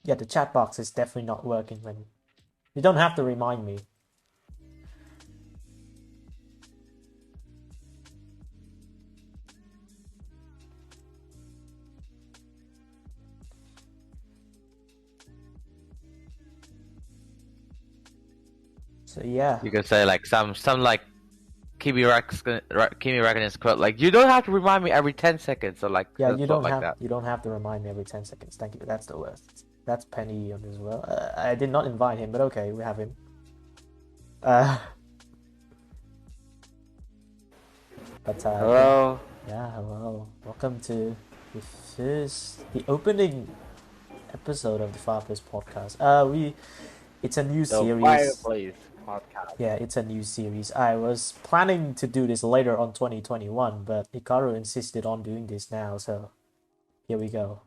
Yeah, the chat box is definitely not working, man. You don't have to remind me. So yeah. You could say like some like Kimi Räikkönen's quote, like, you don't have to remind me every 10 seconds, or like Yeah, you don't like have that. you don't have to remind me every 10 seconds. Thank you. That's the worst. That's Penny on as well. I did not invite him, but okay, we have him. Hello. Yeah, hello. Welcome to the opening episode of the Fireplace Podcast. It's a new The series. Fireplace Podcast. Yeah, it's a new series. I was planning to do this later on 2021, but Hikaru insisted on doing this now, so here we go.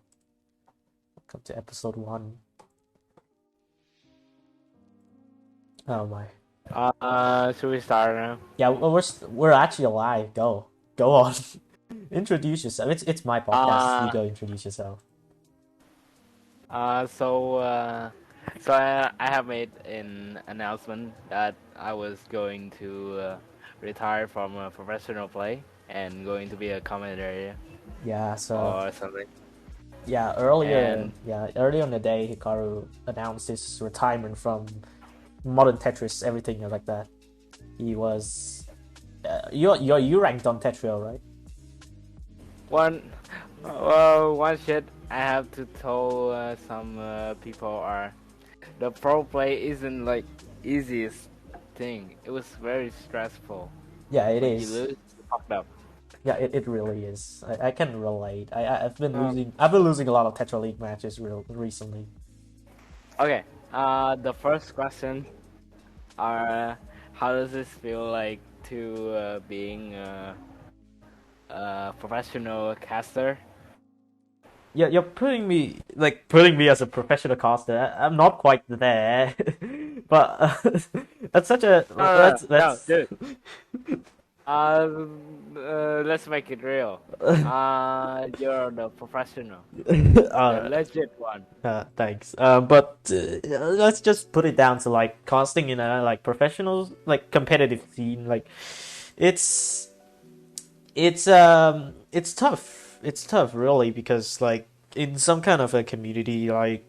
Welcome to episode 1. Oh my. Should we start now? Yeah, we're actually alive. Go on. Introduce yourself. It's my podcast. You go introduce yourself. So I have made an announcement that I was going to retire from professional play and going to be a commentator. Yeah, so or something. Yeah, earlier in the day, Hikaru announced his retirement from modern Tetris, everything like that. He was you ranked on Tetris, right? One shit I have to tell some people are the pro play isn't like easiest thing. It was very stressful. Yeah, it when is. You lose, you fucked up. Yeah, it really is. I can relate. I've been losing a lot of Tetra League matches recently. Okay. The first question are how does this feel like to being a professional caster? Yeah, you're putting me as a professional caster. I'm not quite there, but that's such a dude. Let's make it real. You're the professional, the legit one. Thanks. But let's just put it down to like casting in a like professional, like competitive scene. Like, it's tough. It's tough, really, because like in some kind of a community like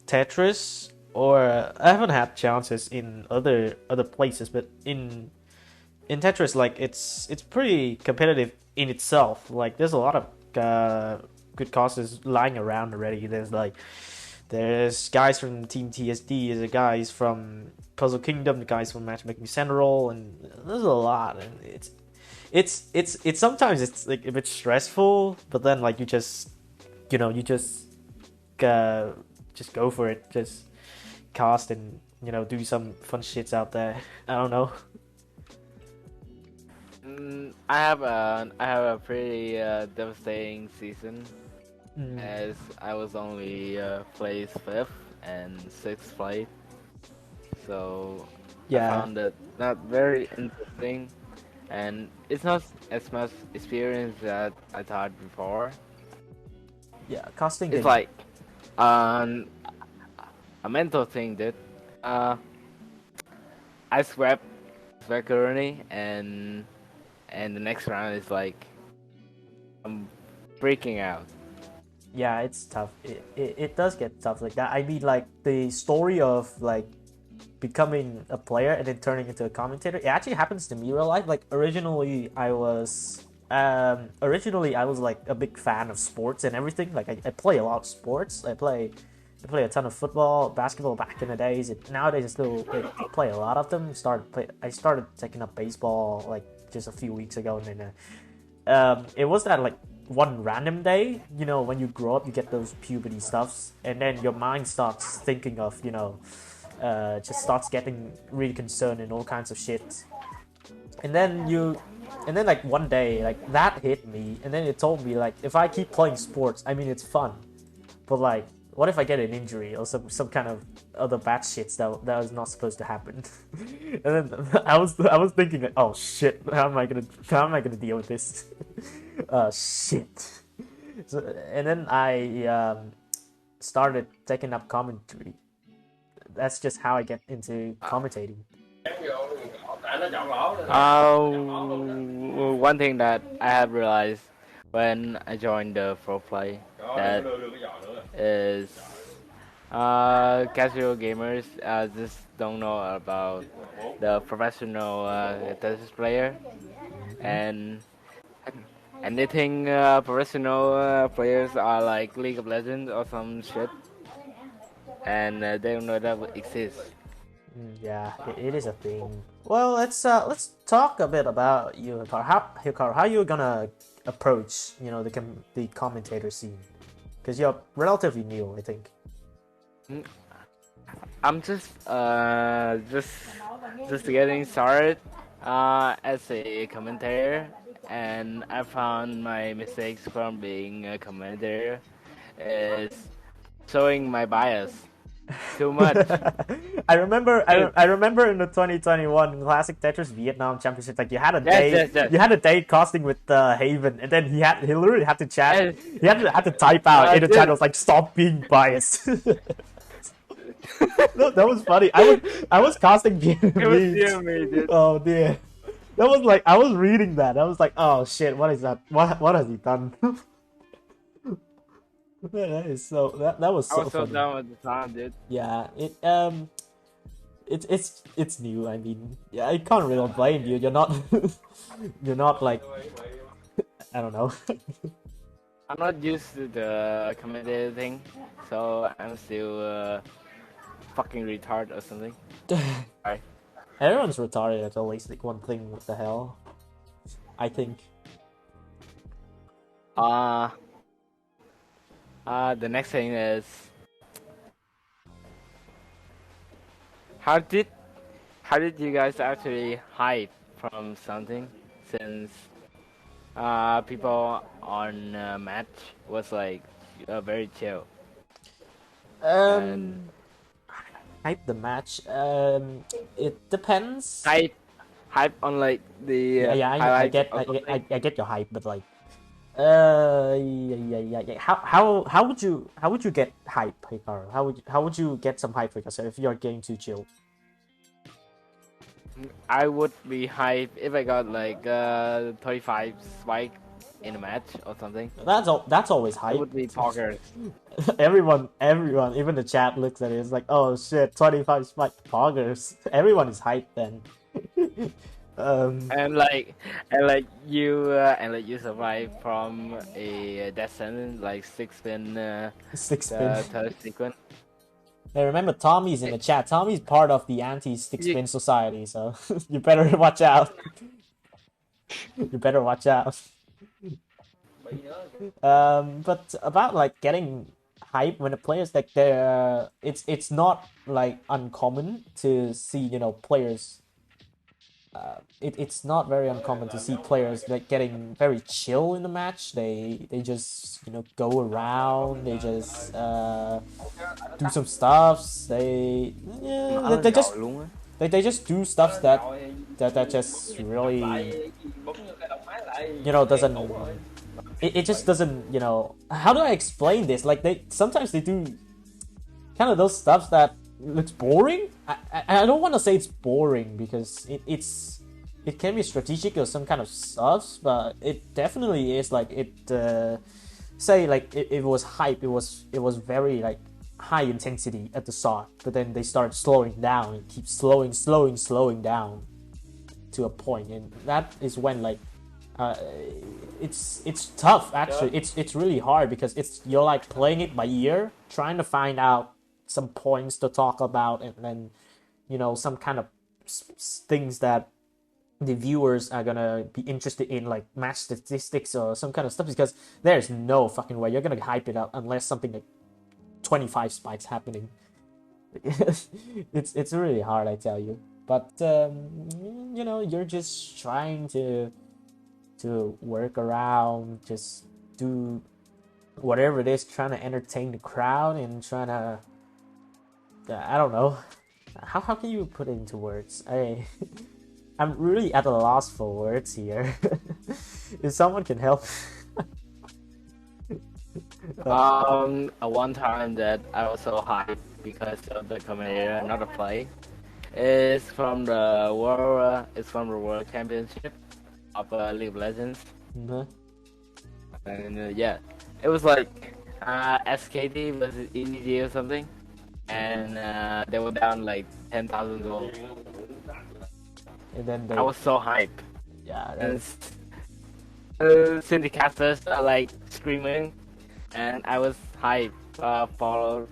Tetris, or I haven't had chances in other places, but in Tetris, like it's pretty competitive in itself. Like there's a lot of good casters lying around already. There's guys from Team TSD, there's guys from Puzzle Kingdom, the guys from Matchmaking Central, and there's a lot. And it's sometimes it's like a bit stressful, but then like you just go for it, just cast and do some fun shits out there. I don't know. I have a pretty devastating season, as I was only placed 5th and 6th place, so yeah. I found it not very interesting, and it's not as much experience that I thought before. Yeah, casting. It's like a mental thing, dude. I swept Macaroni, and the next round is like I'm freaking out. Yeah, it's tough. It does get tough like that. I mean, like the story of like becoming a player and then turning into a commentator. It actually happens to me in real life. Like originally I was like a big fan of sports and everything. Like I play a lot of sports. I play a ton of football, basketball back in the days. Nowadays I still play a lot of them. I started taking up baseball like just a few weeks ago, and then it was that like one random day, when you grow up, you get those puberty stuffs, and then your mind starts thinking of, just starts getting really concerned and all kinds of shit. And then like one day, like that hit me, and then it told me like if I keep playing sports, I mean it's fun, but like what if I get an injury or some kind of other bad shits that was not supposed to happen? And then I was thinking like, oh shit, how am I gonna deal with this? Shit. So, and then started taking up commentary. That's just how I get into commentating. One thing that I have realized when I joined the pro play that is casual gamers just don't know about the professional Tetris player, and they think professional players are like League of Legends or some shit, and they don't know that exists. Yeah, it is a thing. Well, let's talk a bit about you, Hikaru. How you gonna approach the commentator scene? Because you're relatively new, I think. I'm just getting started as a commentator, and I found my mistakes from being a commentator is showing my bias too much. I remember in the 2021 Classic Tetris Vietnam Championship, like you had a day, you had a day casting with Haven, and then he literally had to chat, he had to type out in the chat, was like, stop being biased. No, that was funny. I was casting Vietnamese. Oh dear, that was like, I was reading that. I was like, oh shit, what is that? What has he done? That is so that was so I was so funny. done with the time, dude. Yeah, it's new. I mean, yeah, I can't really blame you. You're not you're not like, I don't know. I'm not used to the commentator thing, so I'm still fucking retarded or something. Sorry. Everyone's retarded at least like one thing. What the hell? I think. The next thing is how did you guys actually hide from something, since people on match was like very chill. Hype the match. It depends. Hype on like the I get your hype, but like, yeah. How would you get hype, Hikaru? How would you get some hype for yourself if you're getting too chill? I would be hype if I got like 35 spike in a match or something. That's always hype. It would be poggers. everyone, even the chat looks at it. It's like, oh shit, 25 spike poggers. Everyone is hyped then. And like you survive from a death sentence, like 6-spin third sequence. Hey, remember Tommy's in the chat. Tommy's part of the anti-stick-spin society, so you better watch out. You better watch out. But about like getting hype when the players like it's not like uncommon to see players. It's not very uncommon to see players like getting very chill in the match. They just go around. They just do some stuffs. They just do stuff that just really doesn't. It just doesn't. How do I explain this? Like sometimes they do kind of those stuffs that looks boring. I don't want to say it's boring because it can be strategic or some kind of stuff, but it definitely is like say like it was hype. It was very like high intensity at the start, but then they start slowing down and keep slowing down to a point, and that is when like it's tough actually. It's really hard because you're like playing it by ear, trying to find out some points to talk about, and then some kind of things that the viewers are gonna be interested in, like match statistics or some kind of stuff, because there's no fucking way you're gonna hype it up unless something like 25 spikes happening. It's really hard, I tell you. But you're just trying to work around, just do whatever it is, trying to entertain the crowd and trying to I don't know. How can you put it into words? I'm really at a loss for words here. If someone can help. One time that I was so hyped because of the commentator, not the play, is from the World Championship of League of Legends, Mhm. and yeah, it was like SKT was EDG or something, and they were down like 10,000 gold. And then I was so hyped, yeah, and that's, syndicasters are like screaming, and I was hyped, followed,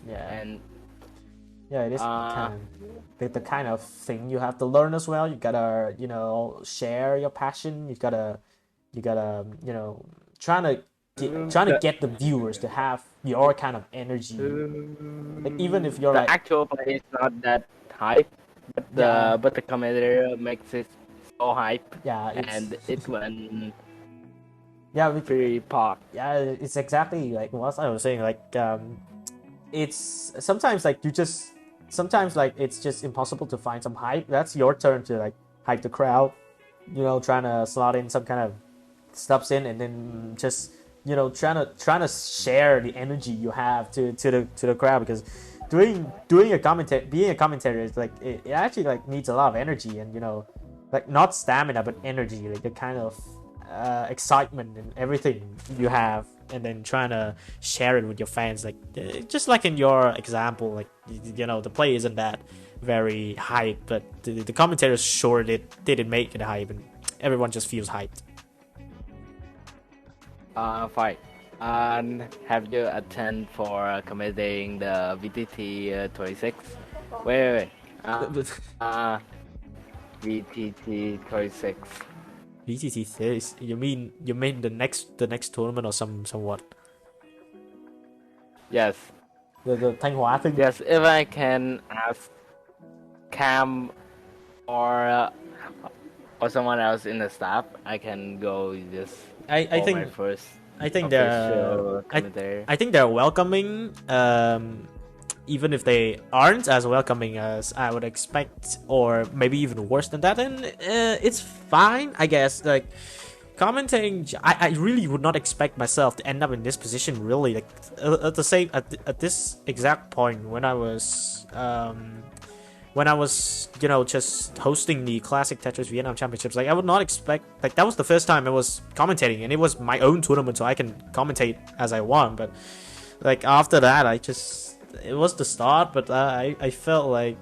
yeah, and it is uh, kind of the kind of thing you have to learn as well. You gotta, share your passion. You gotta, trying to the, get the viewers to have your kind of energy. Like even if you're the like, actual play is not that hype, yeah, but the commentator makes it so hype, yeah, and it went yeah, pretty pop. yeah, it's exactly like what I was saying. Like, it's sometimes like sometimes like it's just impossible to find some hype. That's your turn to like hype the crowd. Trying to slot in some kind of stuffs in, and then just trying to share the energy you have to the crowd, because doing a commentator being a commentator is like it actually like needs a lot of energy, and like not stamina but energy, like the kind of excitement and everything you have, and then trying to share it with your fans, like just like in your example, like the play isn't that very hype, but the commentators sure didn't make it hype, and everyone just feels hyped. Fight. And have you attend for commentating the VTT 26? Wait. Uh, VTT 26. VTT says, you mean the next tournament or somewhat, Yes. the Thanh thing. Yes, if I can ask Cam or someone else in the staff, I can go just I for my think first I think official I commentary. I think they're welcoming, even if they aren't as welcoming as I would expect, or maybe even worse than that. And it's fine, I guess. Like commentating, I really would not expect myself to end up in this position. Really, like at this exact point when I was, just hosting the classic Tetris Vietnam championships, like I would not expect, like that was the first time I was commentating, and it was my own tournament, so I can commentate as I want. But like after that, it was the start, but I felt like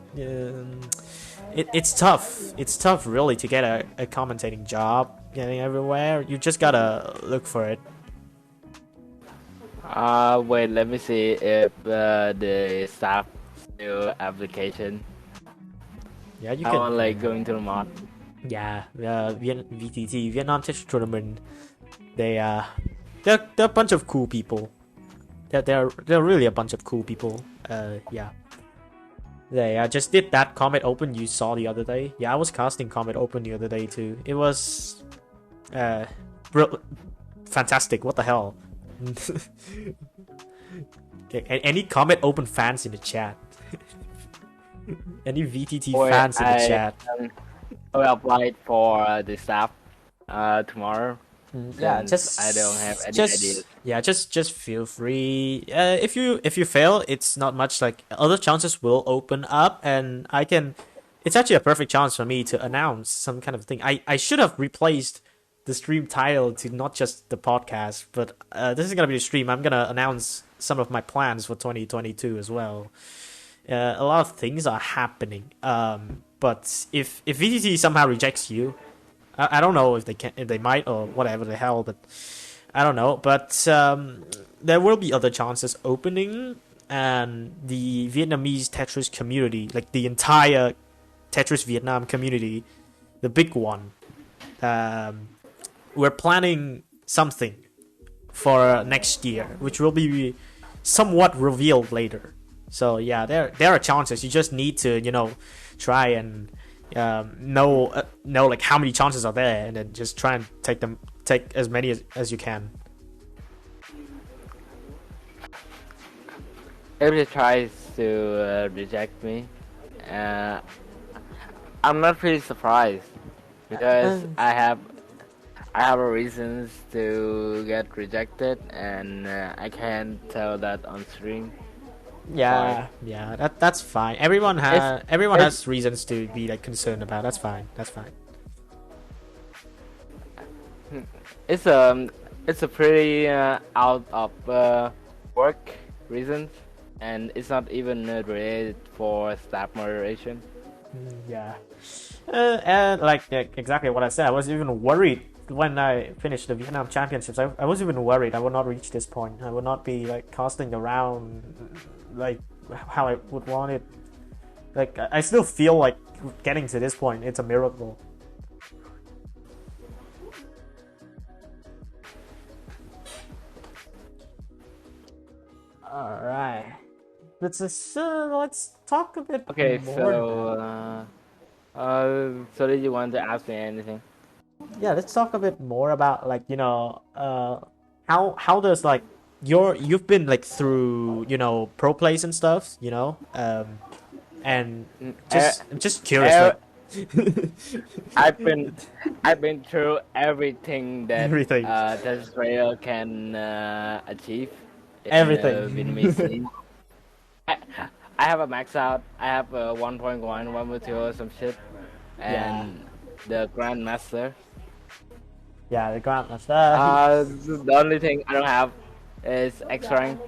it's tough. It's tough, really, to get a commentating job, getting everywhere. You just gotta look for it. Wait, let me see if the staff new application. Yeah, you I can. want like going to the mod. Yeah, VTT Vietnam Tetris tournament. They're a bunch of cool people. They're really a bunch of cool people. Yeah. They just did that Comet Open you saw the other day. Yeah, I was casting Comet Open the other day too. It was fantastic. What the hell? Okay, any Comet Open fans in the chat? Any VTT fans in the chat? I will apply for the staff tomorrow. Yeah, I don't have any ideas. Yeah, just feel free. If you fail, it's not much. Like other chances will open up, and I can. It's actually a perfect chance for me to announce some kind of thing. I should have replaced the stream title to not just the podcast, but this is gonna be the stream. I'm gonna announce some of my plans for 2022 as well. A lot of things are happening. But if VTT somehow rejects you, I don't know if they might or whatever the hell, but I don't know. But there will be other chances opening, and the Vietnamese Tetris community, like the entire Tetris Vietnam community, the big one, we're planning something for next year, which will be somewhat revealed later. So yeah, there are chances. You just need to try and know like how many chances are there, and then just try and take as many as you can. If they tries to reject me, I'm not really surprised because I I have a reasons to get rejected, and I can't tell that on stream. Yeah, yeah, that's fine. Everyone It's has reasons to be like concerned about. That's fine. That's fine. it's um it's a pretty out of work reasons, and it's not even related for staff moderation. Yeah, and like exactly what I said. I was even worried when I finished the Vietnam Championships. I was even worried I would not reach this point. I would not be like casting around like how I would want it. Like I still feel like getting to this point, it's a miracle. All right, let's talk a bit Okay, more. so did you want to ask me anything? Yeah, let's talk a bit more about like how does like you've been like through pro plays and stuff, and I'm just curious Uh, like I've been through everything that everything Tetris Rail can achieve in everything. Vietnamese scene. I, I have a max out. I have a 1.1, 1.2 or some shit, and the Grandmaster. Yeah, the Grandmaster. The only thing I don't have is X rank.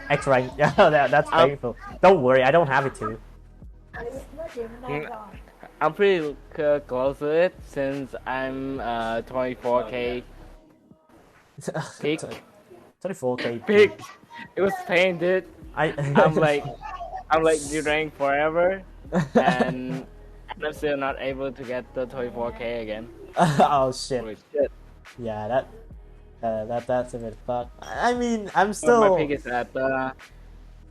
X rank. Yeah, that's painful. Don't worry, I don't have it too. I'm pretty close to it since I'm 24k peak. 24k Peak. It was painted. I'm like rank forever, and I'm still not able to get the 24k again. Oh shit. Holy shit. Yeah, that's a bit fucked. I mean, I'm still My peak is at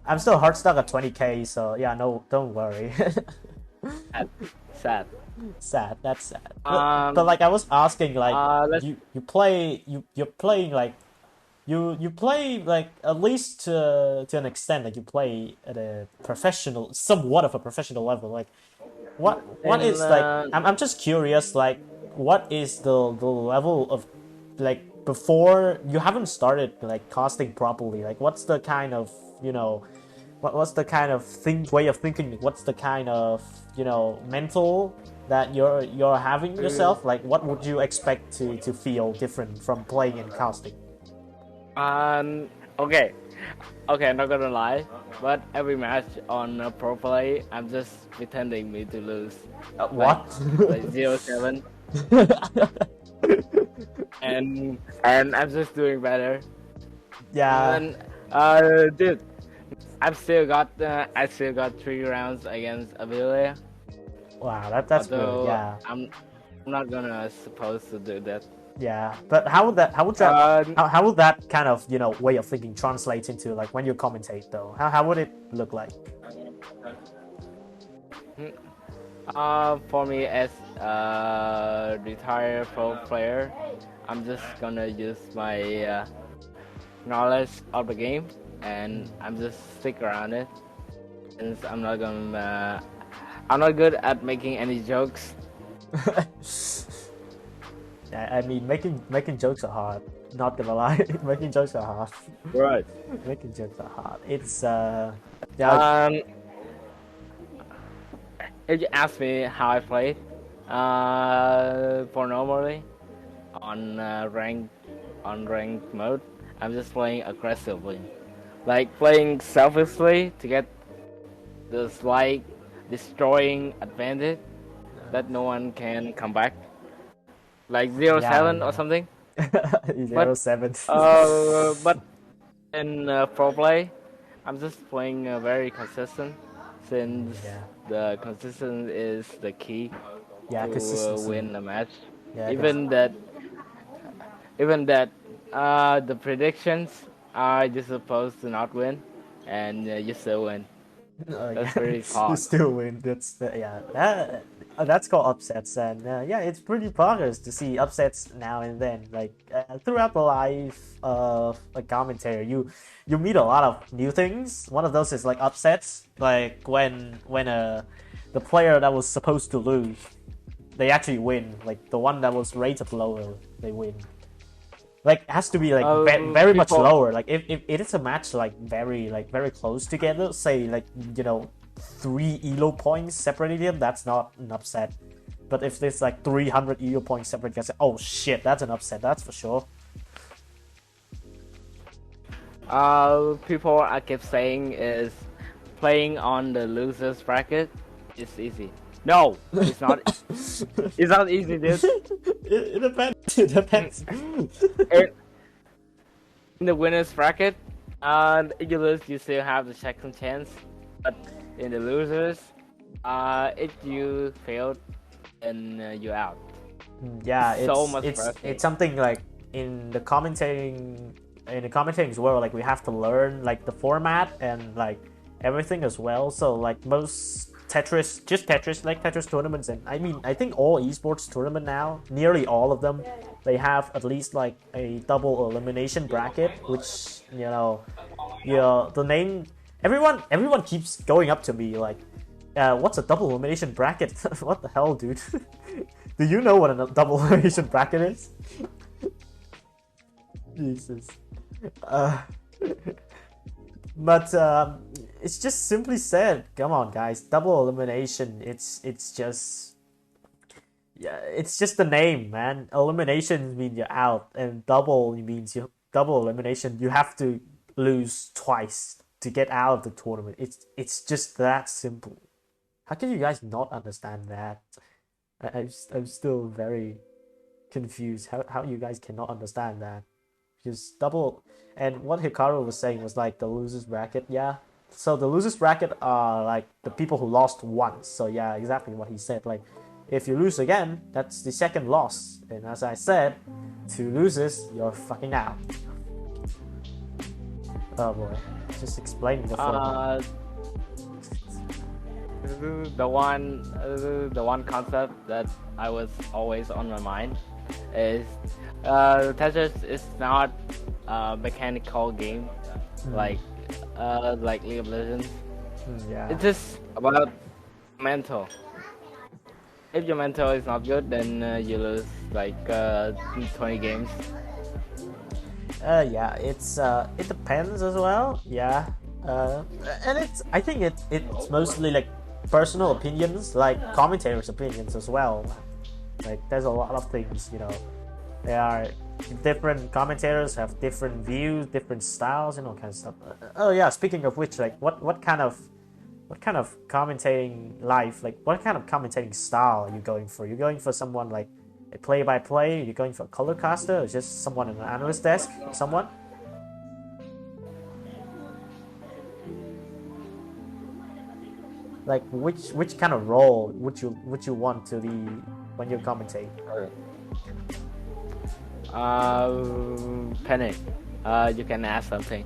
I'm still hard stuck at 20k, so yeah, no, don't worry. sad. Sad, that's sad. But like I was asking, like you're playing like you play like at least to an extent, like you play at a professional, somewhat of a professional level. Like what is like I'm just curious, like what is the level of like before you haven't started like casting properly? Like what's the kind of what's the kind of way of thinking? What's the kind of mental that you're having yourself? Like what would you expect to feel different from playing and casting? Okay, I'm not gonna lie, but every match on Pro Play, I'm just pretending me to lose. What? Like 0-7. and I'm just doing better. Yeah. And dude, I still got 3 rounds against Avilia. Wow, that's Although good. Yeah. I'm not gonna supposed to do that. Yeah, but how would that kind of way of thinking translate into like when you commentate though? How would it look like? For me as a retired pro player, I'm just gonna use my knowledge of the game, and I'm just stick around it. Since I'm not good at making any jokes. I mean, making jokes are hard. Not gonna lie, making jokes are hard. Right. Making jokes are hard. It's If you ask me how I played, for normally on ranked mode, I'm just playing aggressively, like playing selfishly to get the slight destroying advantage that no one can come back, like 0-7 or something. 0-7. But in pro play, I'm just playing very consistent, since the consistent is the key to win a match. Yeah, even that the predictions are just supposed to not win, and you still win. That's pretty hard. You still win. That's called upsets, and it's pretty progress to see upsets now and then. Like throughout the life of a commentator, you meet a lot of new things. One of those is like upsets, like when the player that was supposed to lose they actually win. Like the one that was rated lower, they win. Like it has to be like very much lower. Like if it is a match like very close together, say like 3 elo points separating them, that's not an upset. But if there's like 300 elo points separating, I say, oh shit, that's an upset. That's for sure. People I keep saying is playing on the losers bracket is easy. No, it's not. It's not easy, dude. It depends. It depends. In the winners bracket, if you lose, you still have the second chance. But in the losers, if you failed, then you're out. Yeah, it's it's something like in the commentating as well. Like we have to learn like the format and like everything as well. So like most Tetris tournaments, and I think all esports tournament now, nearly all of them, they have at least like a double elimination bracket, which the name, everyone keeps going up to me like, what's a double elimination bracket? What the hell, dude? Do you know what a double elimination bracket is? Jesus. But it's just simply said, come on guys, double elimination, it's just the name, man. Elimination means you're out, and double elimination, you have to lose twice to get out of the tournament. It's just that simple. How can you guys not understand that? I'm still very confused how you guys cannot understand that. Just double. And what Hikaru was saying was like the losers bracket, yeah. So the losers bracket are like the people who lost once. So yeah, exactly what he said. Like if you lose again, that's the second loss. And as I said, 2 losers, you're fucking out. Oh boy, just explaining the format. The one concept that I was always on my mind is Tetris is not a mechanical game like League of Legends. Yeah. It's just about mental. If your mental is not good, then you lose like 20 games. Yeah, it depends as well. Yeah, and I think it's mostly like personal opinions, like commentators' opinions as well. Like there's a lot of things, there are different commentators have different views, different styles, and all kinds of stuff. Oh yeah, speaking of which, like what kind of commentating life, like what kind of commentating style are you going for? You're going for someone like a play-by-play? You're going for a color caster, or just someone in an analyst desk? Someone? Like which kind of role would you want to be when you commentate? Penny, you can ask something.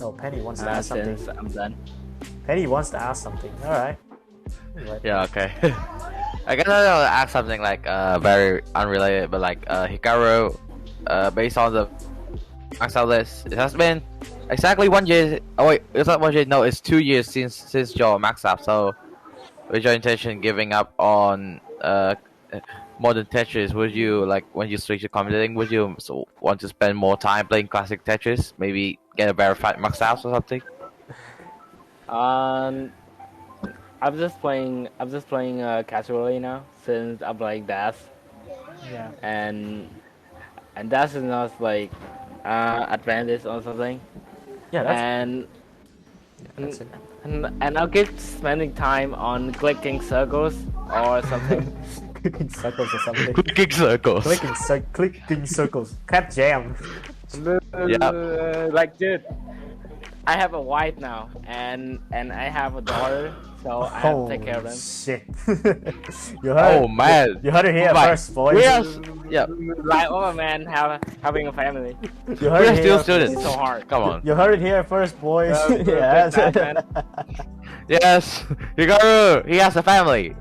Oh, Penny wants to ask something. Since I'm done. Penny wants to ask something. All right. Yeah. Okay. I guess I'll ask something like very unrelated, but like Hikaru, based on the max out list, it has been exactly 1 year. Oh wait, it's not 1 year. No, it's 2 years since your max up. So, with your intention giving up on modern Tetris, would you like when you switch to commentating? Would you want to spend more time playing classic Tetris? Maybe get a verified max out or something? I'm just playing casually now since I'm playing Dash. Yeah. And Dash is not like advantage or something. Yeah. And I'll keep spending time on clicking circles or something. Clicking circles or something. Clicking circles. Clicking circles. Cat jam. Yeah. Like dude, I have a wife now, and I have a daughter, so I have to take care of them. Shit. Man. You heard it here first, boys. Yeah. Like all a man having a family. You heard We're it still here. students. It's so hard. Come on. You heard it here first, boys. Yeah. Yes. Hikaru, he has a family.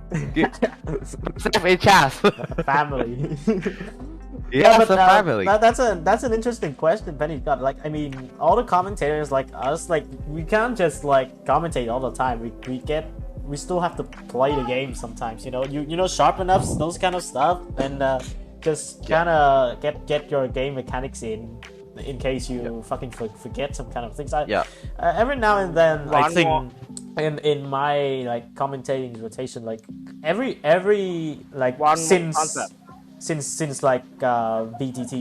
Save in chat. Family. He has a family. That's an interesting question, Penny got. Like, I mean, all the commentators like us, like we can't just like commentate all the time. We get we still have to play the game sometimes. You know, you know, sharpen up those kind of stuff, and just kind of get your game mechanics in case you fucking forget some kind of things. Every now and then, I think in my like commentating rotation, like every like since like VTT,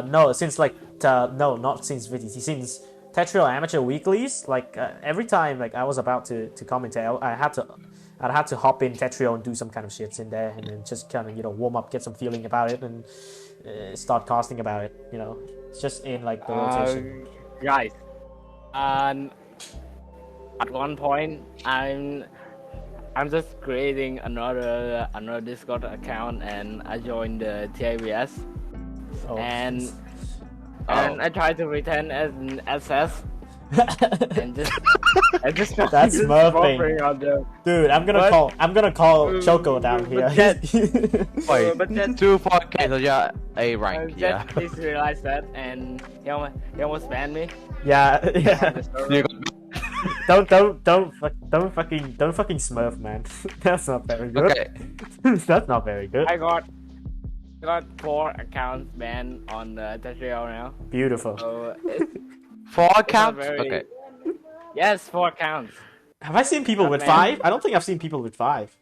no, since like no, not since VTT, since Tetris Amateur Weeklies, like every time like I was about to commentate, I'd have to hop in Tetris and do some kind of shits in there, and then just kind of, you know, warm up, get some feeling about it, and start casting about it. You know, it's just in like the rotation. Guys, at one point, I'm just creating another Discord account, and I joined the TAVS, and I try to pretend as an SS. and just that's smurfing. Dude, I'm gonna call Choco down here. Wait, 2-4K, so you're A rank, yeah. Just realized that, and he almost banned me. Yeah. Don't fucking smurf, man. That's not very good. Okay. That's not very good. I got 4 accounts banned on the Tetris now. Beautiful. So 4 accounts? Okay. Yes, 4 accounts. Have I seen people with 5? I don't think I've seen people with 5.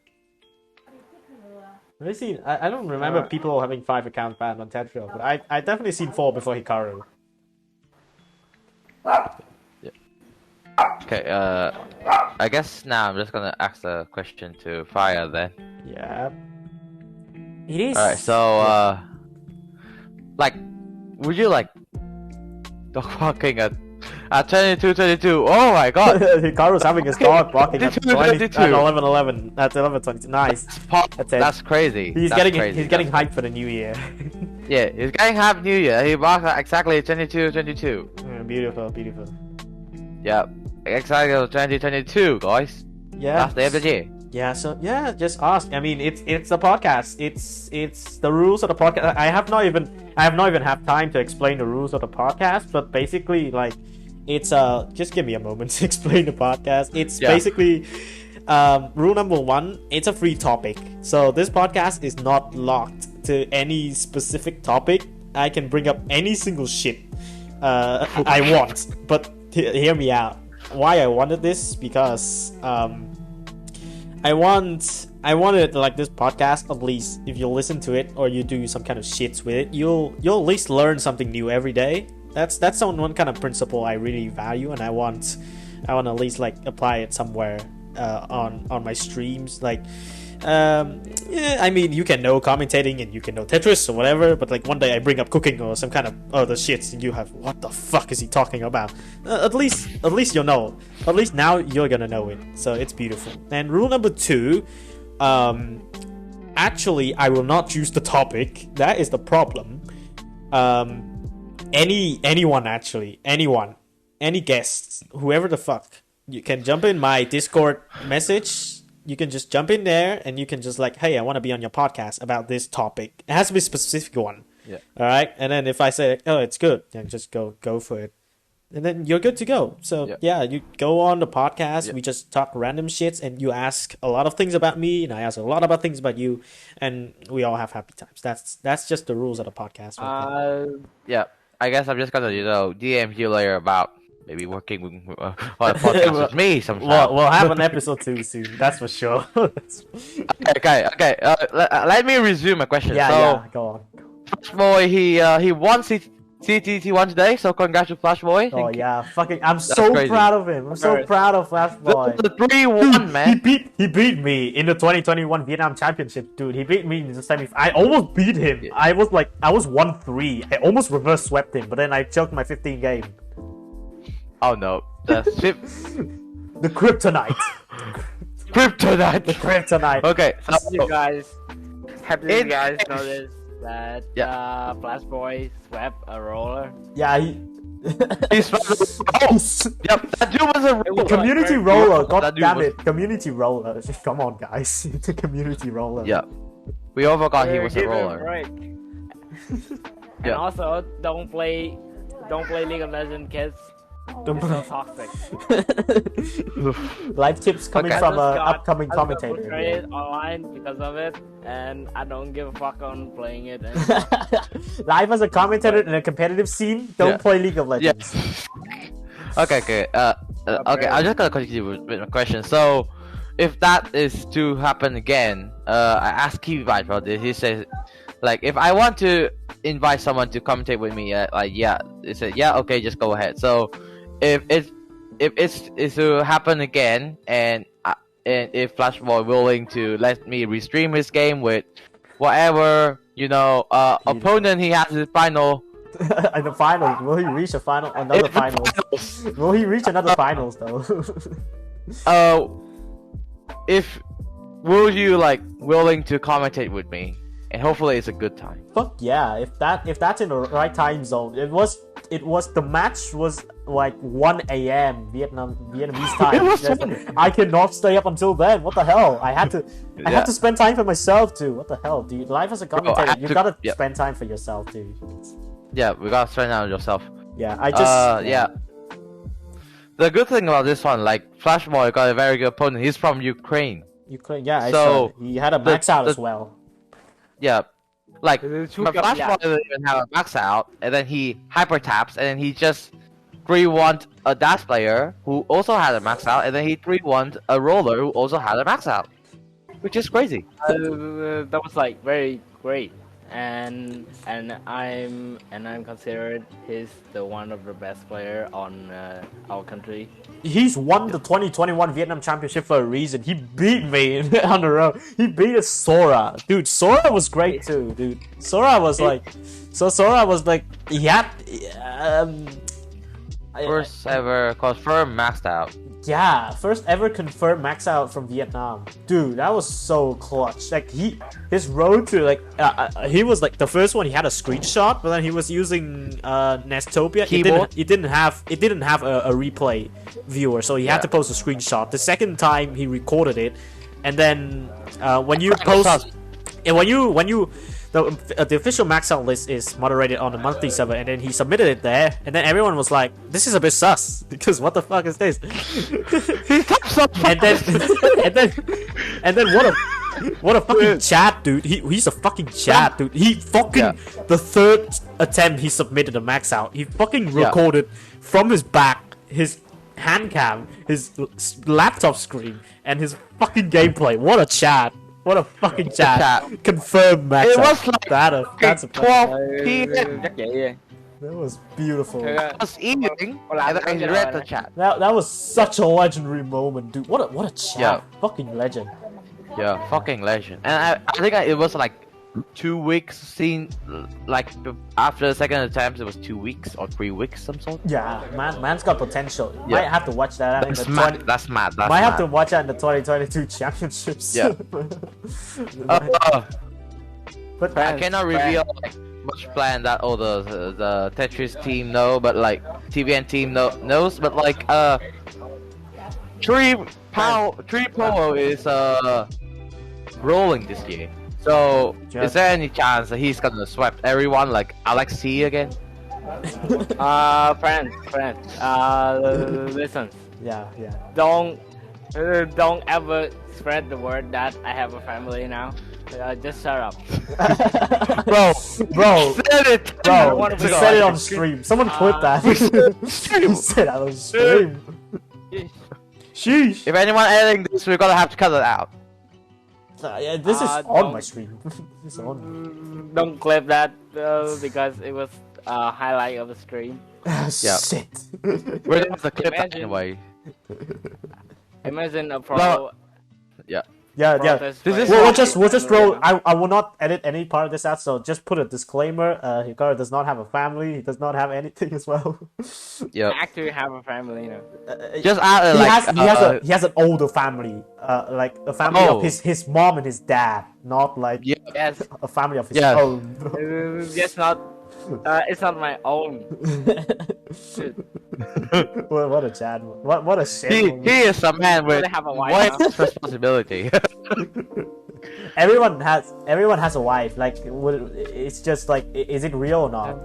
Have I seen? I don't remember people having 5 accounts banned on Tetris, but I definitely seen 4 before Hikaru. Okay, I guess now I'm just gonna ask the question to Fire then. Yeah. It is. Alright, so, like, would you like dog barking at 22:22? Oh my god! Hikaru's having his dog barking at 11:11. That's 11:22. Nice. That's crazy. He's getting hyped for the new year. Yeah, he's getting hyped New Year. He barks at exactly 22:22. Beautiful. Yep, exactly 2022, guys. Yeah. That's the end of the year. Yeah, so yeah, just ask. I mean, it's a podcast. It's the rules of the podcast. I have not even had time to explain the rules of the podcast, but basically, like, it's just give me a moment to explain the podcast. It's basically rule number 1. It's a free topic, so this podcast is not locked to any specific topic. I can bring up any single shit I want, but hear me out. Why I wanted this, because I wanted like this podcast, at least if you listen to it or you do some kind of shits with it, you'll at least learn something new every day. That's one kind of principle I really value, and I want at least like apply it somewhere on my streams. Like I mean, you can know commentating and you can know Tetris or whatever, but like one day I bring up cooking or some kind of other shits and you have, what the fuck is he talking about? At least you'll know. At least now you're gonna know it. So it's beautiful. And rule number 2, actually I will not choose the topic. That is the problem. Anyone, any guests, whoever the fuck, you can jump in my Discord message. You can just jump in there and you can just like, hey, I want to be on your podcast about this topic. It has to be a specific one. Yeah. All right. And then if I say, oh, it's good, then just go for it. And then you're good to go. So yeah, you go on the podcast. We just talk random shits and you ask a lot of things about me and I ask a lot about things about you, and we all have happy times. That's just the rules of the podcast. Yeah. I guess I'm just gonna, DM you later about maybe working with on a podcast with me sometime. We'll have an episode 2 soon. That's for sure. Okay. Let me resume my question. Yeah, go on. Flash Boy, he won CTT1 today, so congrats to Flash Boy. Oh yeah, fucking! I'm so proud of him. I'm so proud of Flash Boy. The 3-1, man. He beat me in the 2021 Vietnam Championship, dude. He beat me in the semi. I almost beat him. Yeah. I was 1-3. I almost reverse swept him, but then I choked my 15 game. Oh no, the kryptonite. The kryptonite. Okay, so you guys noticed that Flash Boy swept a roller? Yeah, he swept Yep, that dude was a community roller. God damn it, community roller. Come on, guys, it's a community roller. Yeah, we all forgot he was a roller. And also, don't play League of Legends, kids. It's so toxic. Life tips coming Okay. from I an just got- upcoming I just got commentator. betrayed online because of it, and I don't give a fuck on playing it. And Life as a commentator in a competitive scene, don't Yeah. play League of Yeah. Legends. Okay. Okay. I'm just gonna continue with my question. So, if that is to happen again, I asked Kiwi about this. He says, like, if I want to invite someone to commentate with me, like, yeah, he said, yeah, okay, just go ahead. So, if it's to happen again, and if Flashboy willing to let me restream his game with whatever opponent he has in the final. In the finals, will he reach a final? Another finals? Will he reach another finals though? If will you like willing to commentate with me, and hopefully it's a good time. Fuck yeah! If that's in the right time zone, it was the match was like 1 a.m. Vietnamese time. Just like, I cannot stay up until then. What the hell? I had to spend time for myself too. What the hell, dude? Life as a commentator, you gotta spend time for yourself too. Yeah, we gotta spend time on yourself. Yeah, I just yeah. The good thing about this one, like Flashboy got a very good opponent. He's from Ukraine. Ukraine. Yeah, I So, saw it. He had a max out as well. Yeah, like It's but Chuka, Flashboy yeah. didn't even have a max out, and then he hyper taps, and then he just 3-1 a dash player who also had a max out, and then he 3-1 a roller who also had a max out, which is crazy. That was like very great, and I'm considered he's the one of the best player on our country. He's won the 2021 Vietnam Championship for a reason. He beat me on the road. He beat Sora. Dude, Sora was great too, dude. Sora was like he had First ever confirmed maxed out. yeah, first ever confirmed max out from Vietnam. Dude, that was so clutch. Like his road to like he was like the first one. He had a screenshot, but then he was using Nestopia. Keyboard? It didn't have a replay viewer, so he had to post a screenshot. The second time he recorded it, and then when you post, and when you the official max out list is moderated on the monthly server, and then he submitted it there, and then everyone was like, "This is a bit sus because what the fuck is this?" and then what a fucking chat, dude. He's a fucking chat, dude. He fucking the third attempt he submitted a max out. He fucking recorded from his back, his hand cam, his laptop screen, and his fucking gameplay. What a chat. What a fucking chat. Confirmed max It out. was like That's a 12 p.m. Chắc vậy. That was beautiful. I was eating, and then I read the chat. That was such a legendary moment, dude. What a chat. Yeah. Fucking legend. Yeah, fucking legend. And I think it was like 2 weeks seen, like after the second attempt, it was 2 weeks or 3 weeks, some sort. Yeah, man's got potential. Yeah. Might have to watch that. I think That's the mad. 20 That's mad. That's might mad. have to watch that in the 2022 championships. Yeah. But I cannot reveal like much plan that all the Tetris team know, but like TVN team knows. But like Tree Polo is rolling this year. So is there any chance that he's gonna sweep everyone like Alex T again? Friends, listen. yeah. Don't ever spread the word that I have a family now. Just shut up. bro, Said it. I don't wanna just be said it on on stream. Someone clip that. He said that on stream. Sheesh. If anyone editing this, we're gonna have to cut it out. Yeah, this is on don't- my stream. This is on. Don't clip that because it was a highlight of the stream. Yeah. Shit. We're gonna have to clip that Imagine- anyway. Imagine a pro. No. Yeah. Yeah. protest This is- player. We'll just roll. I will not edit any part of this out, so just put a disclaimer. Hikaru does not have a family. He does not have anything as well. Yeah. Actually have a family, you know. Just add He has an older family. Like a family Oh. of his mom and his dad, not like Yeah. Yes, a family of his Yes. own. just not. It's not my own. Shit. What a Chad. What a shit. He is a man with They have a wife way now. less responsibility. Everyone has a wife. Like, it's just like, is it real or not?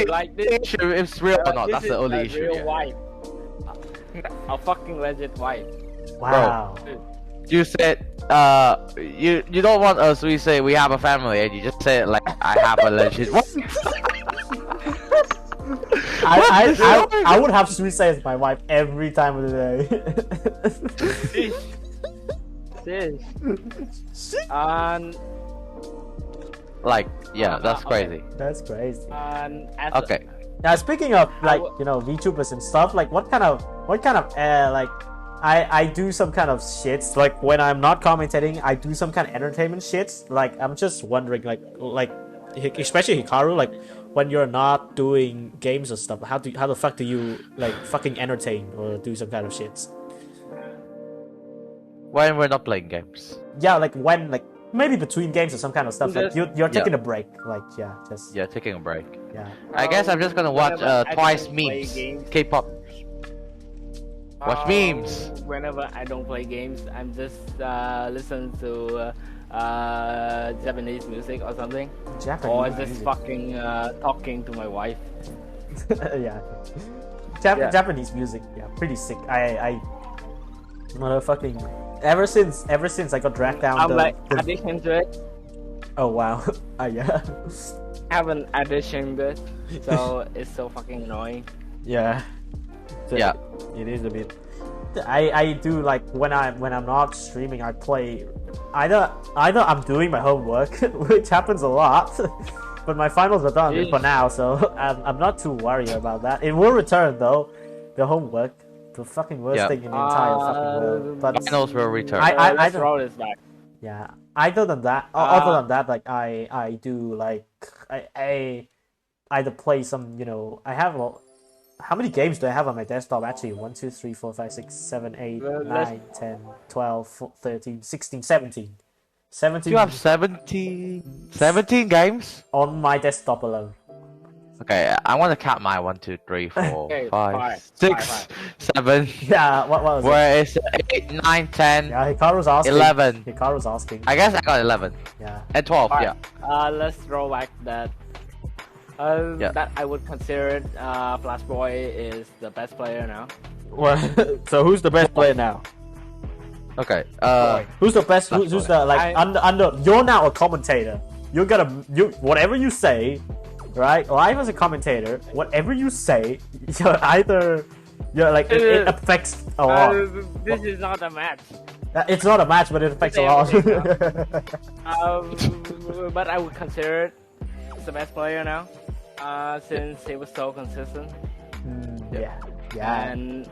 Like this. issue if it's real or not. This That's is the only a issue. real Yeah. wife. A fucking legit wife. Wow. You said you don't want us. We say we have a family, and you just say it like I have a legit. What? I would have Suicide as my wife every time of the day. Sis. And Like, yeah, that's crazy. That's crazy. as Okay. Now speaking of like w- VTubers and stuff, like what kind of like I do some kind of shits like when I'm not commentating, I do some kind of entertainment shits. Like I'm just wondering like especially Hikaru, like when you're not doing games or stuff, how the fuck do you like fucking entertain or do some kind of shits? When we're not playing games. Yeah, like when like maybe between games or some kind of stuff. Like you're taking a break. Like just Yeah, taking a break. yeah. I guess I'm just gonna watch whenever I twice don't play memes, games, K-pop. Watch memes. Whenever I don't play games, I'm just listen to Japanese music or something, Japanese or just music. fucking talking to my wife. Yeah. Yeah. Japanese music, yeah, pretty sick. I motherfucking ever since I got dragged down I'm the, like the addiction to it. oh wow. Yeah. I have an addiction to it, so it's so fucking annoying. Yeah. So Yeah. It is a bit. I do like when I'm not streaming, I play either I'm doing my homework, which happens a lot, but my finals are done for now, so I'm not too worried about that. It will return though, the homework, the fucking worst thing in the entire fucking world. But Finals will return. Let's don't- roll this back. yeah. Other than that, like I do like I either play some I have how many games do I have on my desktop actually? 1, 2, 3, 4, 5, 6, 7, 8, Well, 9, 10, 12, 13, 16, 17. 17 You have 17 games? on my desktop alone. Okay, I want to count my 1, 2, 3, 4, Okay, 5, five, 6, five. 7. Yeah, what was it? Where is 8, 9, 10, Yeah, Hikaru's asking. 11. Hikaru's asking. I guess I got 11. Yeah. And 12, Alright. yeah. Let's roll back that. Yeah. That I would consider Flash Boy is the best player now. Well, so who's the best player now? Okay, Who's the best? That's Who's the like I- under? You're now a commentator. You whatever you say, right? Live as a commentator, whatever you say, you're like it affects a lot. This is not a match. It's not a match, but it affects a Okay, lot. But I would consider it the best player now, since he was so consistent. yeah. And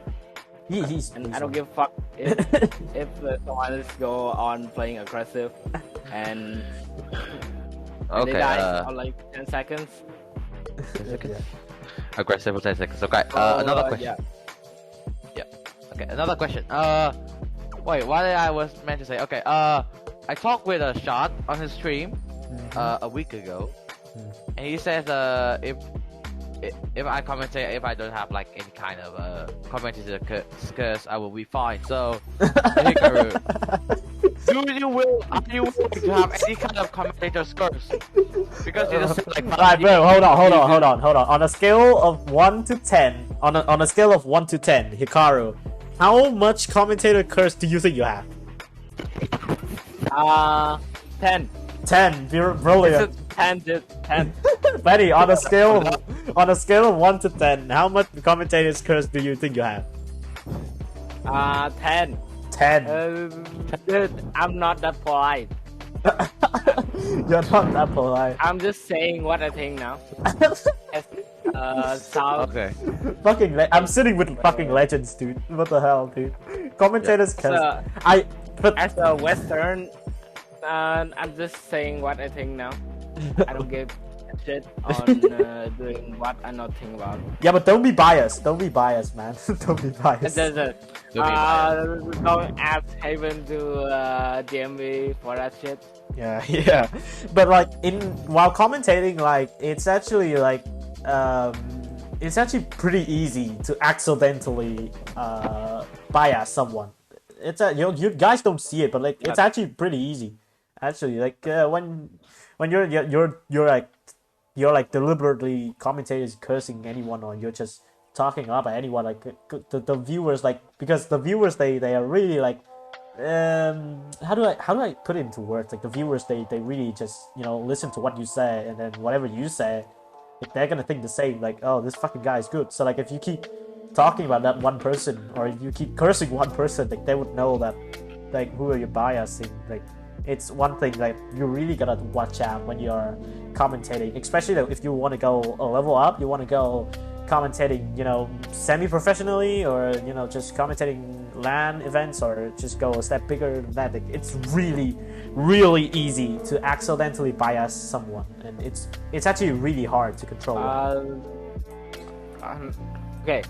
He's I don't give a fuck if someone else go on playing aggressive and they okay, die on like 10 seconds. Yeah. aggressive for 10 seconds. Okay, another question. Yeah. Okay, another question. Wait, what did I was meant to say? Okay, I talked with a shot on his stream, a week ago, and he says, if I commentate, if I don't have like any kind of commentator curse, I will be fine. So, Hikaru, are you willing to have any kind of commentator's curse? Because you just said like, Alright, bro, hold on. On a scale of 1 to 10, on a scale of 1 to 10, Hikaru, how much commentator curse do you think you have? 10. 10, brilliant. It's a 10, dude. 10. Benny, on a scale of 1 to 10, how much commentator's curse do you think you have? 10. 10. Dude, I'm not that polite. You're not that polite. I'm just saying what I think now. Sound. okay, I'm sitting with fucking legends, dude. What the hell, dude? Commentators curse. As a Western, I'm just saying what I think now. I don't give a shit on doing what I not think about. Yeah, but don't be biased. Don't be biased, man. Don't be And biased. then, don't ask Haven to DM me for that shit. Yeah. But like while commentating, like it's actually pretty easy to accidentally bias someone. It's you guys don't see it, but like it's actually pretty easy. Actually, like when you're like you're like deliberately commentators cursing anyone, or you're just talking up at anyone, like the viewers, like, because the viewers they are really like, how do I put it into words, like the viewers they really just, you know, listen to what you say, and then whatever you say, like, they're gonna think the same, like, oh, this fucking guy is good. So like if you keep talking about that one person, or if you keep cursing one person, like they would know that, like, who are you biasing. Like, it's one thing like you really gotta watch out when you're commentating, especially if you want to go a level up, you want to go commentating, you know, semi-professionally, or, you know, just commentating LAN events, or just go a step bigger than that. Like, it's really easy to accidentally bias someone, and it's actually really hard to control. Okay,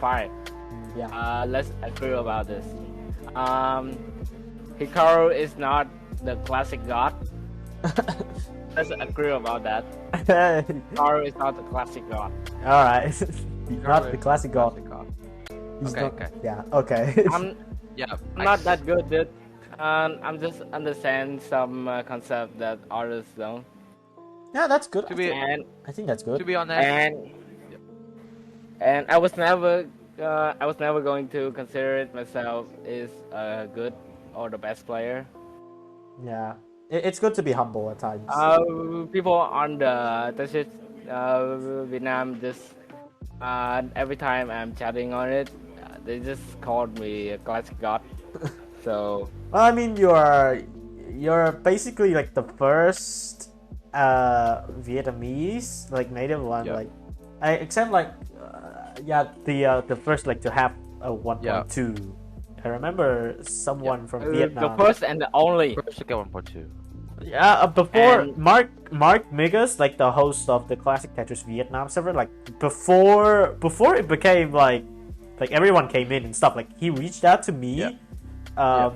fine. Yeah. Let's agree about this. Hikaru is not the classic god. Let's agree about that. Hikaru is not the classic god. All right. Not the classic god. He's Okay, not- okay. Yeah. Okay. I'm Yeah. not that good, dude. I'm just understand some concept that others don't. Yeah, that's good. To be And I think that's good. to be honest, and I was never going to consider it myself is a good or the best player. Yeah. It's good to be humble at times. People on the Tetris Vietnam just every time I'm chatting on it, they just called me a classic god. So Well, I mean, you're basically like the first Vietnamese, like, native one, Yeah. like, except like the first, like, to have a 1.2. I remember someone from Vietnam. the first and the only. first to get 1.2. Yeah, before And- Mark Migas, like the host of the Classic Tetris Vietnam server, like before it became like everyone came in and stuff, like he reached out to me. Yeah.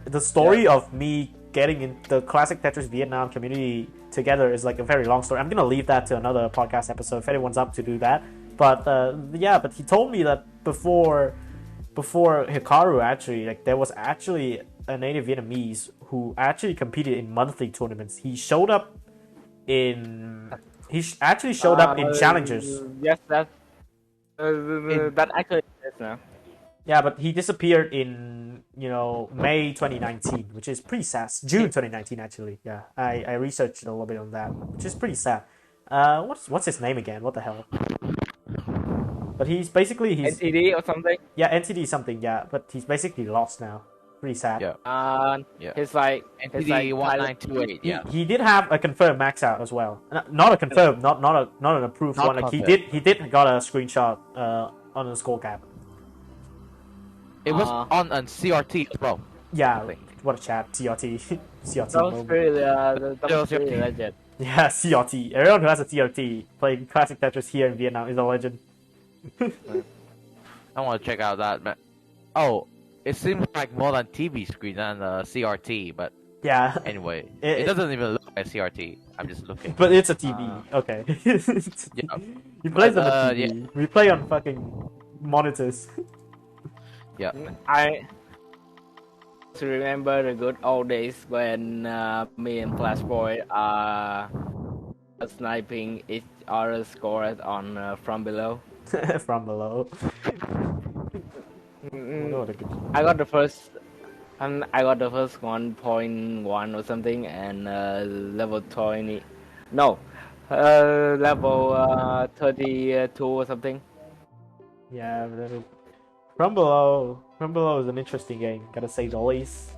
The story of me getting in the Classic Tetris Vietnam community together is like a very long story. I'm gonna leave that to another podcast episode if anyone's up to do that. But but he told me that before Hikaru, actually, like, there was actually a native Vietnamese who actually competed in monthly tournaments. He showed up in challengers. Yes, that actually is now. Yeah, but he disappeared in, you know, May 2019, which is pretty sad. June 2019, actually. Yeah, I researched a little bit on that, which is pretty sad. What's his name again? What the hell? But he's NTD or something. yeah, NTD something, yeah, but he's basically lost now. Pretty sad. Yeah. Yeah. He's like NTD 1928. Yeah. He did have a confirmed max out as well. Not a confirmed, not an approved Not one. Like, confirmed. he did got a screenshot on the score cap. It was on CRT as well. Yeah, I think. what a chat. CRT. CRT that was moment. pretty legend. Yeah, CRT. Everyone who has a CRT playing Classic Tetris here in Vietnam is a legend. I want to check out that. Oh, it seems like more than TV screen than CRT, but Yeah. anyway, It- it doesn't even look like CRT. I'm just looking. But it's a TV. Okay. Yeah. He plays on But, a TV. We play on fucking monitors. Yeah. I remember the good old days when me and Flash Boy are sniping each other's scores on from below. From below. What a good- I got the first 1.1 or something, and level 20. No, level 32 or something. Yeah, From Below is an interesting game, gotta say the least.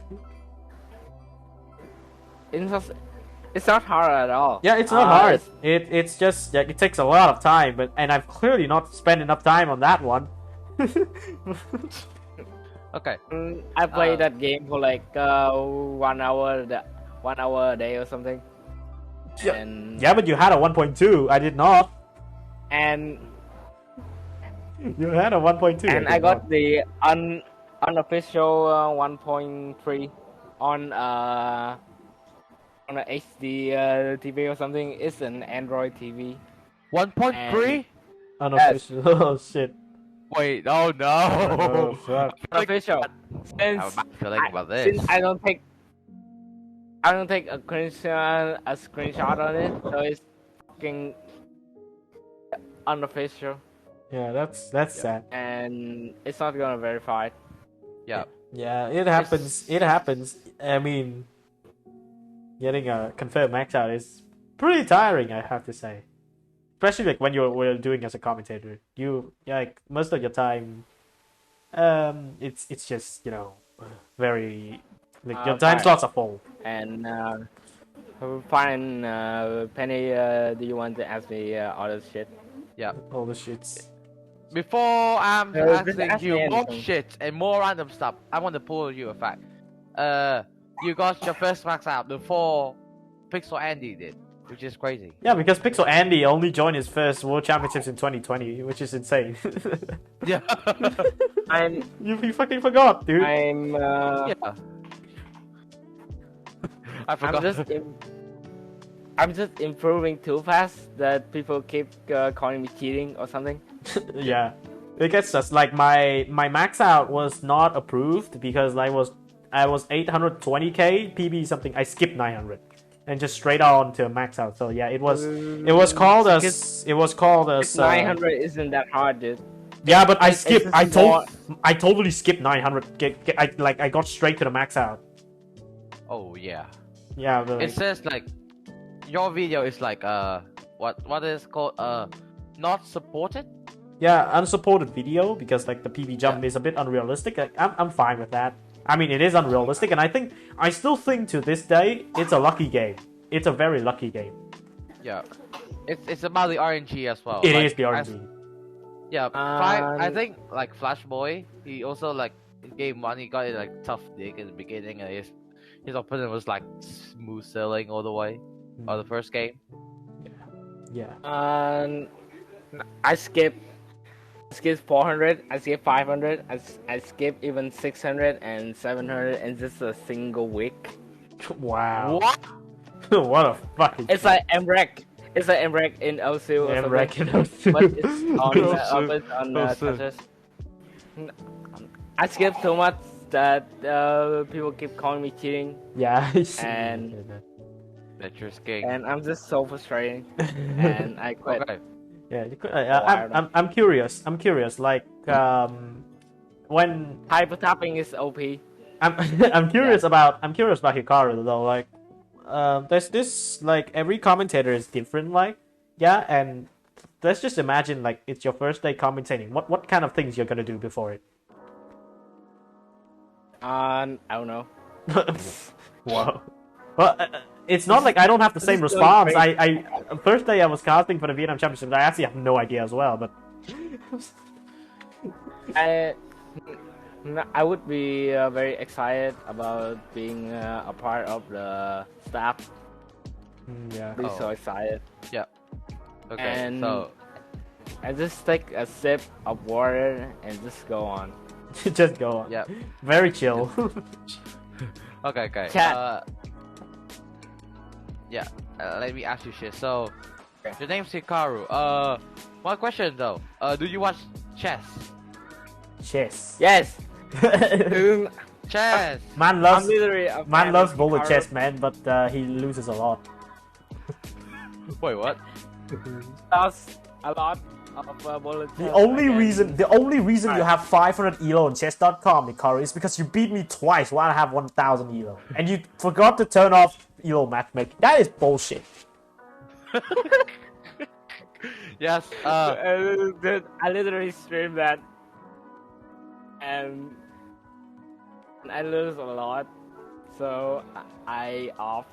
It's not hard at all. Yeah, it's not hard. It's just, yeah, it takes a lot of time, and I've clearly not spent enough time on that one. Okay. I played that game for like 1 hour, 1 hour a day or something. Yeah. And Yeah, but you had a 1.2. I did not. and You had a 1.2. and did I got not. the unofficial 1.3 on a HD TV or something. It's an Android TV. 1.3? Unofficial. Oh shit. Wait, oh no! Oh, fuck. Unofficial. I have Since a bad feeling about this. since I don't take a screenshot on it, so it's fucking unofficial, Yeah, that's sad. and it's not gonna verify it. Yeah. Yeah, it happens. It happens. I mean, getting a confirmed max out is pretty tiring, I have to say. Especially like when we're doing as a commentator. Like most of your time, it's just very like your time Fine. slots are full. And fine, Penny, do you want to ask me all this shit? Yeah. All the shits. Before I'm Just asking ask you me more anything. shit and more random stuff, I want to pull you a fact. You got your first max out before Pixel Andy did, which is crazy. Yeah, because Pixel Andy only joined his first World Championships in 2020, which is insane. Yeah. You fucking forgot, dude. Yeah. I forgot. I'm just improving too fast that people keep calling me cheating or something. Yeah, it gets us like my max out was not approved because I was 820k PB something. I skipped 900 and just straight on to max out. So yeah, it was called as 900 isn't that hard, dude. Yeah, but I It's skipped. just I totally skipped 900. I got straight to the max out. Oh yeah. Yeah, but It says like your video is like what is called not supported. yeah, unsupported video because like the PB jump is a bit unrealistic. Like, I'm fine with that. I mean, it is unrealistic, and I still think to this day it's a lucky game. It's a very lucky game. Yeah. It's about the RNG as well. It like, is the RNG. I think like Flash Boy, he also like in game one he got it like tough dig in the beginning, and his opponent was like smooth sailing all the way on the first game. Yeah. I skip 400, I skip 500, I skip even 600 and 700 in just a single week. Wow. What? What a fucking. It's like MREC. It's like MREC in OSU or something. But it's on Tetris. I skip so much that people keep calling me cheating, Yeah. and Tetris king. and I'm just so frustrating, and I quit. Okay. Yeah. You could, I don't know. I'm curious. I'm curious. Like when Hyper tapping is OP. I'm curious about Hikaru though. Like, there's this like every commentator is different. Like, yeah, and let's just imagine like it's your first day commentating. What kind of things you're gonna do before it? I don't know. Wow. Well, it's not like I don't have the same This is response. going I first day I was casting for the Vietnam Championships. I actually have no idea as well. But I would be very excited about being a part of the staff. yeah. Be so excited. Yeah. Okay. And So I just take a sip of water and just go on. Just go on. yeah. Very chill. Okay. Chat. Yeah. Let me ask you shit. So your name's Hikaru. One question though. Do you watch chess? Chess. Yes. Dude, Chess. Man I'm loves literally a man fan loves of bullet Hikaru. chess, man, but he loses a lot. Wait, what? Lost a lot of bullet The chess only again. reason you have 500 elo on chess.com, Hikaru, is because you beat me twice while I have 1000 elo, and you forgot to turn off elo matchmaking. That is bullshit. Yes. Dude, I literally streamed that, and I lose a lot, so I off,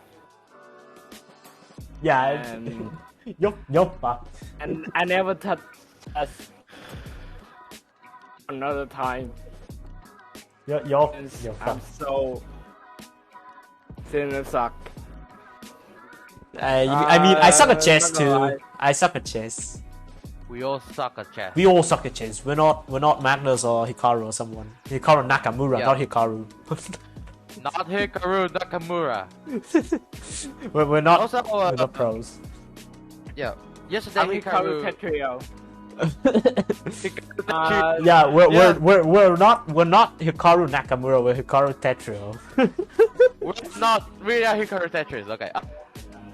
Yeah, and you're fucked. and I never touched us another time. You're Since fucked. I'm so suck. I mean, I suck at chess not gonna lie. too. I suck at chess. We all suck at chess. We all suck at chess. We're not Magnus or Hikaru or someone. Hikaru Nakamura, Yeah. not Hikaru. Not Hikaru Nakamura. we're not. Also, we're not pros. Yeah. Yesterday I'm Hikaru Hikaru. Tetrio. Yeah, Yeah. we're not Hikaru Nakamura. We're Hikaru Tetrio. We're not. We are Hikaru Tetris. Okay.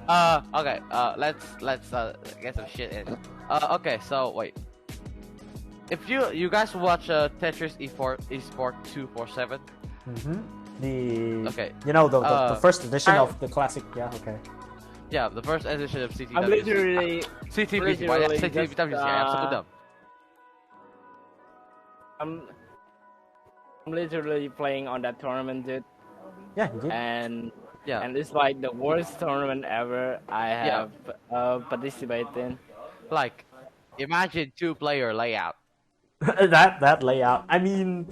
Okay. Let's get some shit in. Okay. So wait. If you guys watch Tetris Esport 247. The Okay. You know the first edition I- of the classic. Yeah. Okay. Yeah, the first edition of CTW. I'm literally CTV. literally CTV. just, Yeah, so dumb. I'm literally playing on that tournament, dude, Yeah, you did. and Yeah. and it's like the worst tournament ever I Yeah. have participated in. Like, imagine 2-player layout. that layout. I mean,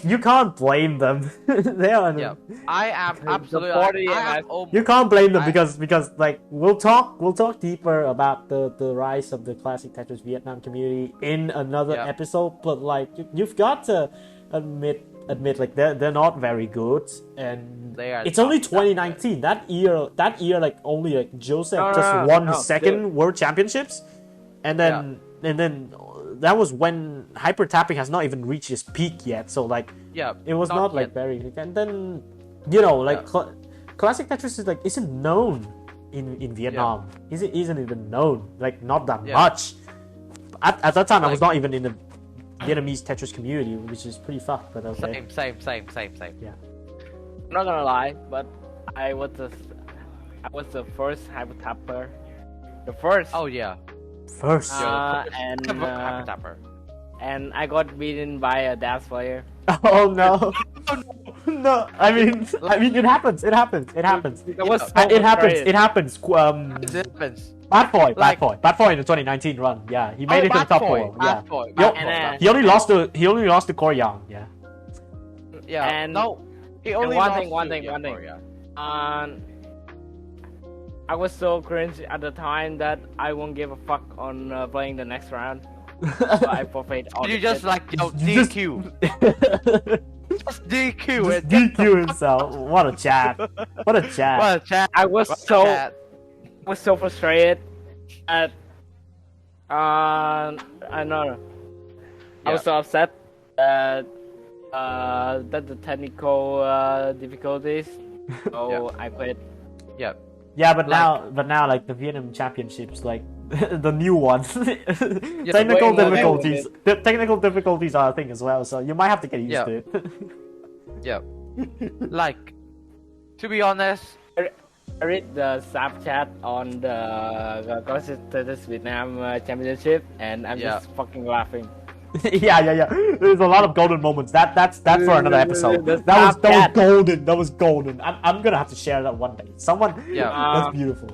you can't blame them. They are. Yeah, I am The absolutely. 40 I am MS. almost, You can't blame them I- because like we'll talk deeper about the rise of the classic Tetris Vietnam community in another Yeah. episode. But like you've got to admit like they're not very good, and They are it's not only that 2019. That year like only like Joseph No, just no, won no, his second World Championships, and then that was when hyper tapping has not even reached its peak yet. So like Yeah, it was not like yet. very, and then like Yeah. classic Tetris is like isn't known in Vietnam. Isn't even known, like not that Yeah. much. At that time I was Like- not even in the Vietnamese Tetris community, which is pretty fucked, but okay. Same. Yeah. I'm not gonna lie, but I was the first hyper tapper, the first. Oh yeah. First. And Tapper. and I got beaten by a dash player. Oh no. No, I mean it happens. It happens. It was so It happens. frustrating. It happens. It happens. Bad boy Like- in the 2019 run. Yeah, he made it to the top four. Yeah. Bad boy. Yo- And He only lost to Koryang. Yeah. Yeah. and- no. He only one lost thing, one to- thing, yeah, one thing. Korea. I was so cringe at the time that I won't give a fuck on playing the next round. So I forfeit all You the just shit. like yo You just- DQ. Just DQ Just it. DQ himself. What a chat. What a chat. What a chat. I was What a so chat. frustrated at I know. I was Yeah. so upset that the technical difficulties. So I quit. Yeah. Yeah, but Like- now like the Vietnam Championships, like the new ones, Yeah, technical way more difficulties. The technical difficulties are a thing as well, so you might have to get used Yeah. to it. Yeah. Like, to be honest, I read the sub chat on the Tetris Vietnam Championship, and I'm Yeah. just fucking laughing. yeah. There's a lot of golden moments. That's for another episode. The That was Snapchat. golden. That was golden. I'm gonna have to share that one day. Someone. Yeah. That's beautiful.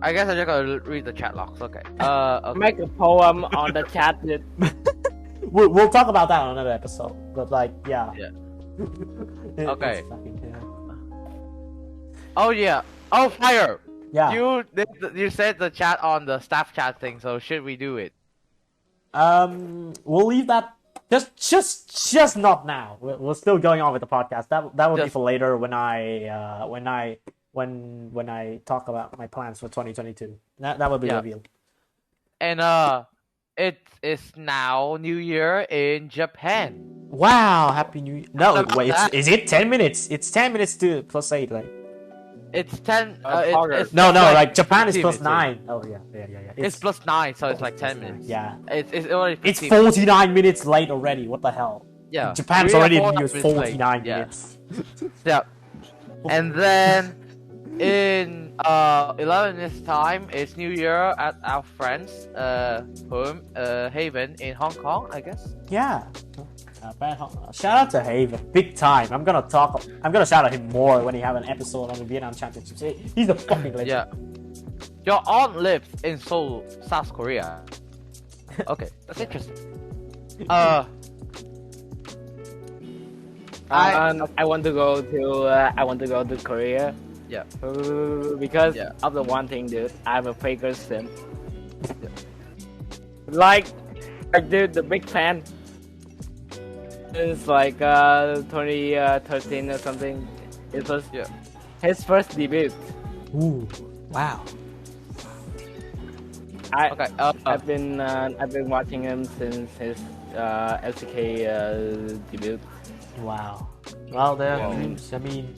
I guess I'm just gonna read the chat logs. Okay. Okay. Make a poem on the chat. Dude. We'll talk about that on another episode. But like, yeah. Yeah. Okay. Okay. Oh yeah. Oh fire. Yeah. You said the chat on the staff chat thing. So should we do it? We'll leave that. Just not now. We're still going on with the podcast. That will be Just- for later when I talk about my plans for 2022. That will be Yeah. revealed. And it is now New Year in Japan. Wow! Happy New Year. No, About wait. that. Is it 10 minutes? It's 10 minutes to +8, right? It's 10. August. It's No, like like Japan is 15 +9. minutes. Oh yeah. It's +9, so it's like 10 minutes. Yeah. It's already. It's 15 49 minutes late already. What the hell? Yeah. Japan's We are already in 4 New Year's minutes late. 49 Yeah. minutes. Yeah. And then in 11 minutes time, it's New Year at our friends' home, Haven in Hong Kong, I guess. Yeah. Shout out to Haven, big time. I'm gonna shout out him more when he have an episode on the Vietnam Championships. He's a fucking legend. Yeah. Your aunt lives in Seoul, South Korea. Okay, that's interesting. I want to go to Korea. Yeah. Because Yeah. of the one thing, dude. I have a faker sim. Like, dude, the big fan. Since like 2013 or something. It was Yeah. his first debut. Ooh, wow. Okay. I've been watching him since his SK debut. Wow. Well, there are Wow. dreams. I mean,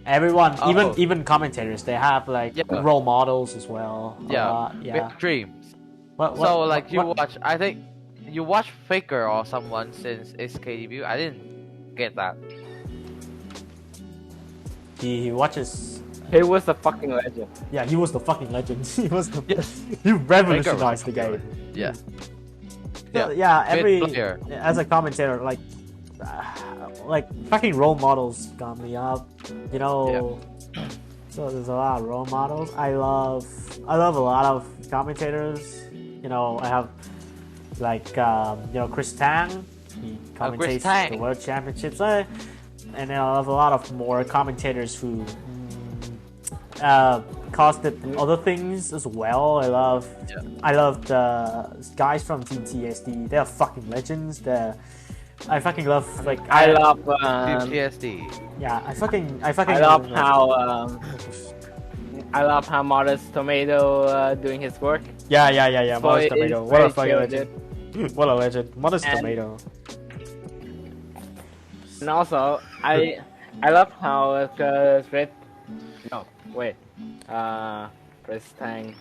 Everyone, Oh. even commentators, they have like Yeah. role models as well. Yeah. Yeah. Big dreams. What, So what, like what, you what- watch, I think you watch Faker or someone since SK debut. I didn't get that. he watches. He was a fucking legend. Yeah, he was the fucking legend. He was the. Yes. He revolutionized the game. Yeah. So, yeah, every Great player. as a commentator, like fucking role models got me up, you know. So there's a lot of role models. I love a lot of commentators. You know, I have like Chris Tang. He commentates Tang. the World Championships, and then I love a lot of more commentators who costed other things as well. I love the guys from Team TSD. They're fucking legends. I fucking love I love PTSD. yeah. I fucking I love how Modest Tomato doing his work. yeah. Modest So Tomato. it's What a very fucking chill, legend. What a legend. Modest And- Tomato. And also, I love how Chris Tang.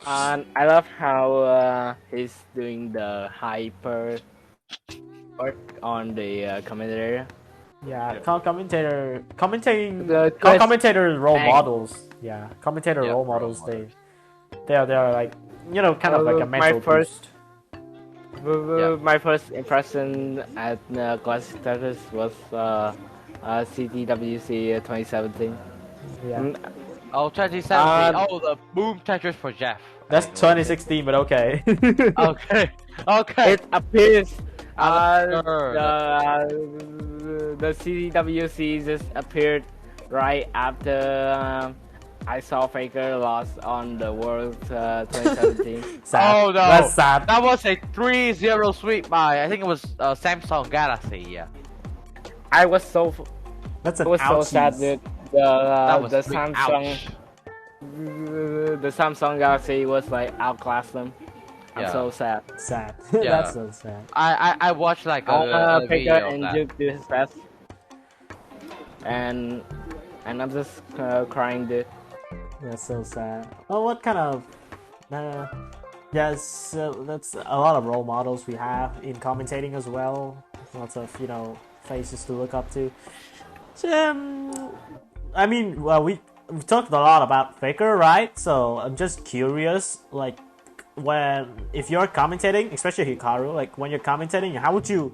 And I love how he's doing the hyper work on the commentator. Yeah, commentating The Chris commentator role Tang. models. Yeah, commentator Yeah, role role models. models. They're like kind of like a My mental first- boost. My first impression at Classic Tetris was CTWC 2017. Yeah, Mm, Oh, 2017. Um, Oh, the Boom Tetris for Jeff. that's 2016, but okay. Okay. Okay. It appears Sure. the CTWC just appeared right after I saw Faker lost on the World 2017. Sad. Oh no, That's sad. That was a 3-0 sweep by I think it was Samsung Galaxy. Yeah. I was so That's I an was so ouchies. sad, dude. That was The big Samsung ouch. the Samsung Galaxy was like outclassed them. I'm Yeah. so sad. Sad. Yeah. That's so sad. I watched like a Faker video of and that. Duke did his best, and I'm just crying, dude. That's so sad. Well, what kind of? Yes, that's a lot of role models we have in commentating as well. Lots of faces to look up to. I mean, well, we talked a lot about Faker, right? So I'm just curious, like, if you're commentating, especially Hikaru, like when you're commentating, how would you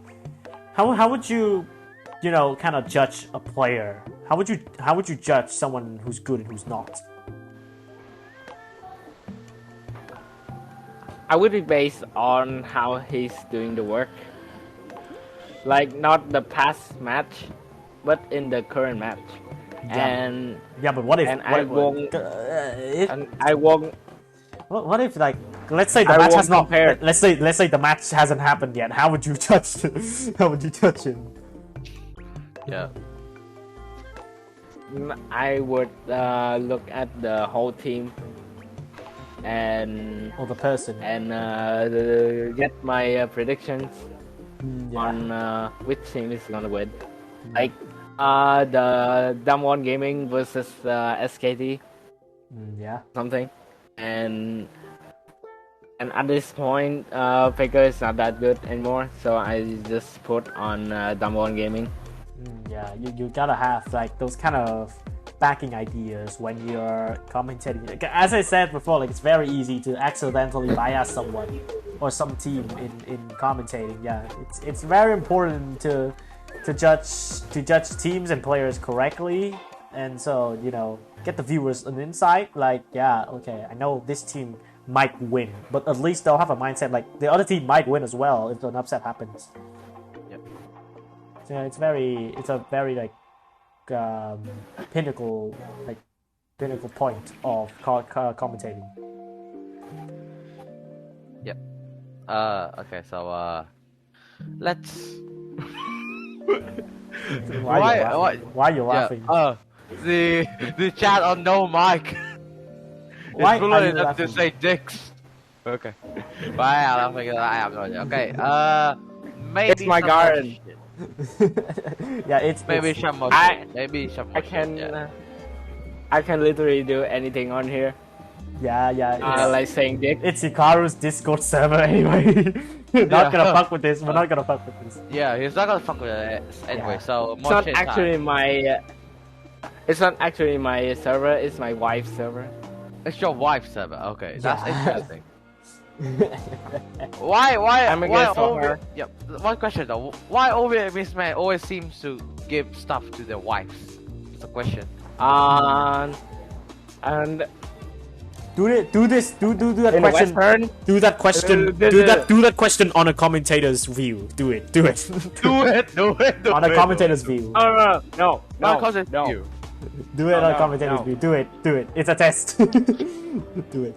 kind of judge a player? How would you judge someone who's good and who's not? I would be based on how he's doing the work. Like not the past match, but in the current match. Yeah. And Yeah, but what if? And what I if, won't- if- and I won't what if, like, let's say the I match won't has not. compare. Let's say the match hasn't happened yet. How would you judge? How would you judge him? Yeah. I would look at the whole team and Or the person? get my predictions Yeah. on which team is gonna win. Like the Damwon Gaming versus SKT Yeah. something, and at this point, Faker is not that good anymore, so I just put on Damwon Gaming. Yeah. You gotta have like those kind of backing ideas when you're commentating. Like, as I said before, like it's very easy to accidentally bias someone or some team in commentating. Yeah, it's very important to judge teams and players correctly, and so get the viewers an insight. Like, yeah, okay, I know this team might win, but at least they'll have a mindset like the other team might win as well if an upset happens. Yep. So it's a very like pinnacle point of commentating. Yep. Okay. So let's. Why are you laughing? Yeah. The chat on no mic. Why It's are full you enough to laughing? say dicks. Okay. Why am I laughing? I have no idea. Okay. Maybe It's my some garden. bullshit. Yeah, it's Maybe it's, some more I- shit. Maybe some more I shit, can yeah. I can literally do anything on here. yeah, it's, Like saying dick. it's Hikaru's Discord server anyway. Not Yeah. gonna fuck with this. We're not gonna fuck with this. Yeah, he's not gonna fuck with it anyway. Yeah. So It's more not shit actually time. my. It's not actually my server. It's my wife's server. It's your wife's server. Okay, that's Yeah. interesting. Why? I'm a Why guest for her. Yep. One question though. Why all Vietnamese men always seems to give stuff to their wives? It's a question. And Do that in question. Western, Do that question. the- Do that question on a commentator's view. Do it. Do it. On a commentator's view. no, No, cause it's no. you. Do it on a no, commentator's no. view. Do it. It's a test. Do it.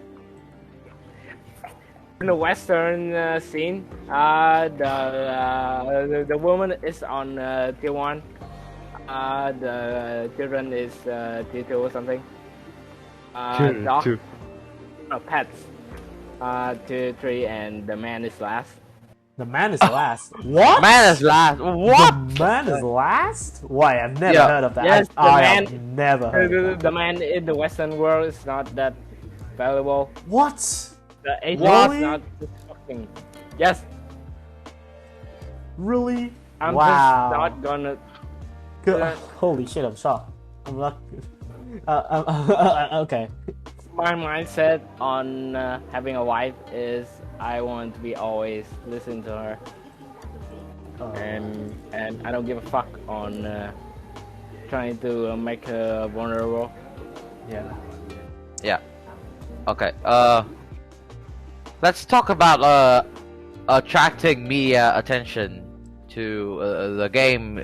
In the Western scene, the woman is on tier 1. The children is tier 2 or something. Dog, pets, tier 3, and the man is last. The man is last. What? Man is last. What? The man is last? Why? I've never Yeah. heard of that. Yes, the I man- have never heard of The that. man in the Western world is not that valuable. What? The age Really? is not fucking. Yes, Really? I'm Wow. just not gonna. Holy shit, I'm shocked. I'm not. Okay. My mindset on having a wife is I want to be always listening to her, and I don't give a fuck on trying to make her vulnerable. Yeah. Yeah. Okay. Let's talk about attracting media attention to the game,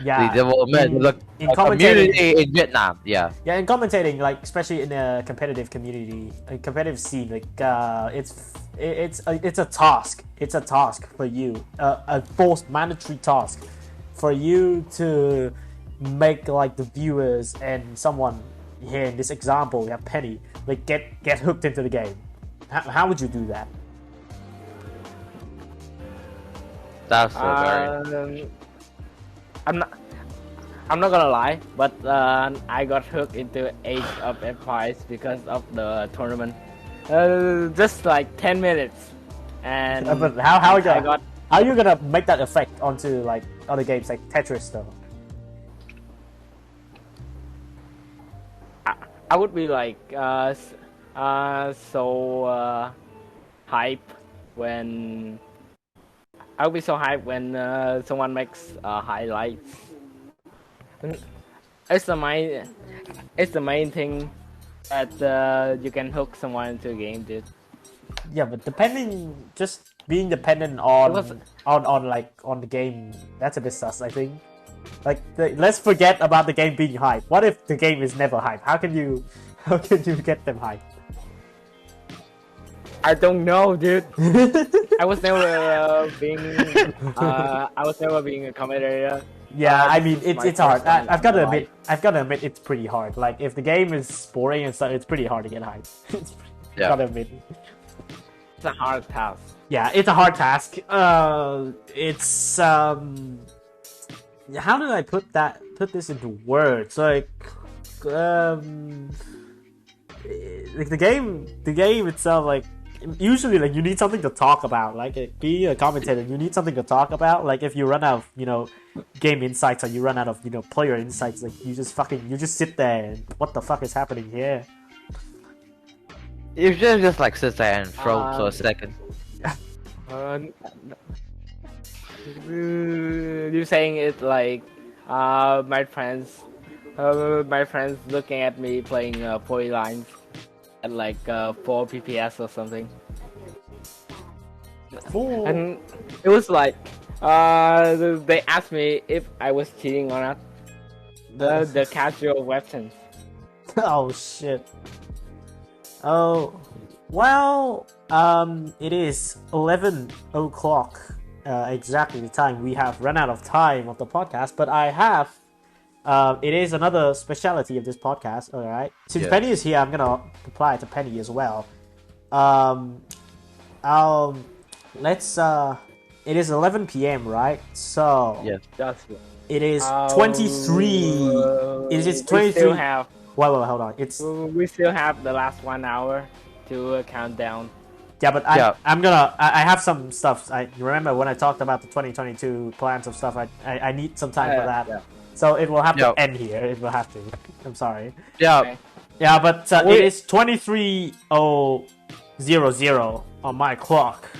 Yeah. the development, in the commentating- community in Vietnam. Yeah. Yeah, in commentating, like especially in a competitive community, a competitive scene, like it's a task. It's a task for you, a forced mandatory task for you to make like the viewers and someone here in this example, we have Penny, like get hooked into the game. How would you do that? That's so very. I'm not gonna lie, but I got hooked into Age of Empires because of the tournament. Just like 10 minutes, and But how I how got are you gonna make that effect onto like other games like Tetris though? I would be like so hype when I would be so hype when someone makes highlights. It's the main thing that you can hook someone into a game, dude. Yeah, but just being dependent on was- on the game, that's a bit sus, I think. Like, let's forget about the game being hype. What if the game is never hype? How can you get them hype? I don't know, dude. I was never being a commentator. Yeah, I mean this is my it's hard. first time I've got to in my admit, it's pretty hard. Like if the game is boring and stuff, it's pretty hard to get hype. Yeah. Gotta admit. It's a hard task. Yeah, it's a hard task. It's how did I put this into words? Like like the game itself, like usually like you need something to talk about. Like being a commentator, you need something to talk about. Like if you run out of game insights or you run out of player insights, like you just sit there and what the fuck is happening here? You should just like sit there and throw for a second. You saying it like my friends looking at me playing polylines at like 4 PPS or something, Ooh. and it was like they asked me if I was cheating or not. The casual weapons. Oh shit. Oh, well, it is 11 o'clock, exactly the time. We have run out of time of the podcast, but I have, it is another speciality of this podcast, alright? Since Yeah. Penny is here, I'm gonna reply to Penny as well. Let's it is 11 p.m. right? So Yes. That's it is 23. It is 23. We still have. Wait, hold on. It's We still have the last 1 hour to count down. yeah, but I'm gonna. I have some stuff. I remember when I talked about the 2022 plans of stuff. I need some time for that. Yeah. So it will have to end here. It will have to. I'm sorry. Yeah. Okay. Yeah, but it is 23:00 on my clock.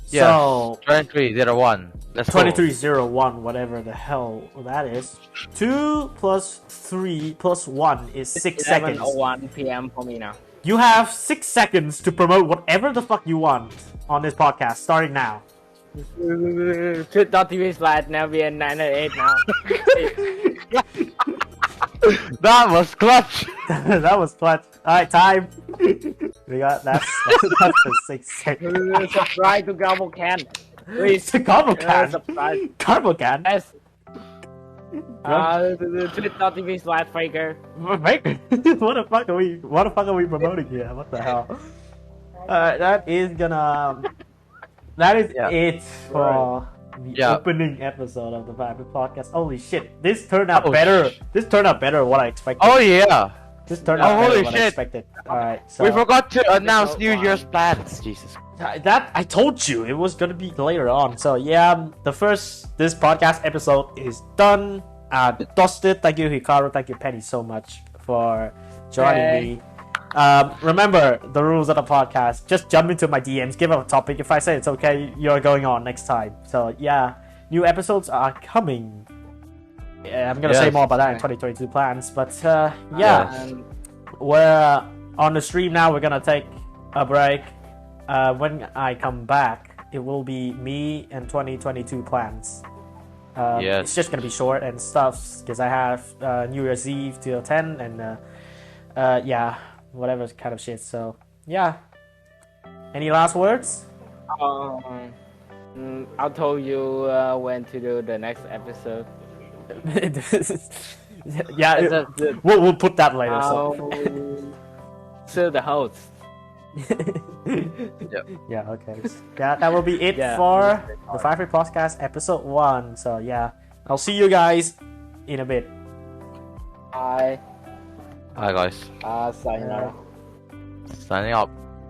Yes. So 2301. Let's go. 23:01, whatever the hell that is. 2 plus 3 plus 1 is 6 seconds. 11:01 p.m. for me now. You have 6 seconds to promote whatever the fuck you want on this podcast, starting now. Twitch.tv/, now we are 908 now. That was clutch. That was clutch. Alright, time. We got that's for 6 seconds. Subscribe to Gobble Can. Please. Carbo can. Subscribe. Carbo can. Yes. Twitch.tv/Faker. What the fuck are we promoting here? What the hell? That is it for the opening episode of the Fireplace Podcast. Holy shit! This turned out better. This turned out better than what I expected. Oh yeah. This turned out better holy than what I shit. expected. Alright, so We forgot to announce New Year's plans. Jesus. that I told you it was gonna be later on. So yeah, this podcast episode is done. Dusted, thank you Hikaru, thank you Penny so much for joining me. Remember the rules of the podcast. Just jump into my DMs, give up a topic. If I say it's okay, you're going on next time. So yeah, new episodes are coming. Yeah, I'm gonna say more about that in 2022 plans. But we're on the stream now. We're gonna take a break. When I come back, it will be me and 2022 plans. It's just gonna be short and stuff because I have New Year's Eve to attend and whatever kind of shit. So yeah, any last words? I'll tell you when to do the next episode. We'll put that later. So the host. Yeah, okay. Yeah, that will be it for the Fireplace Podcast episode 1. So yeah, I'll see you guys in a bit. Bye. Hi guys. Sayonara. Signing up.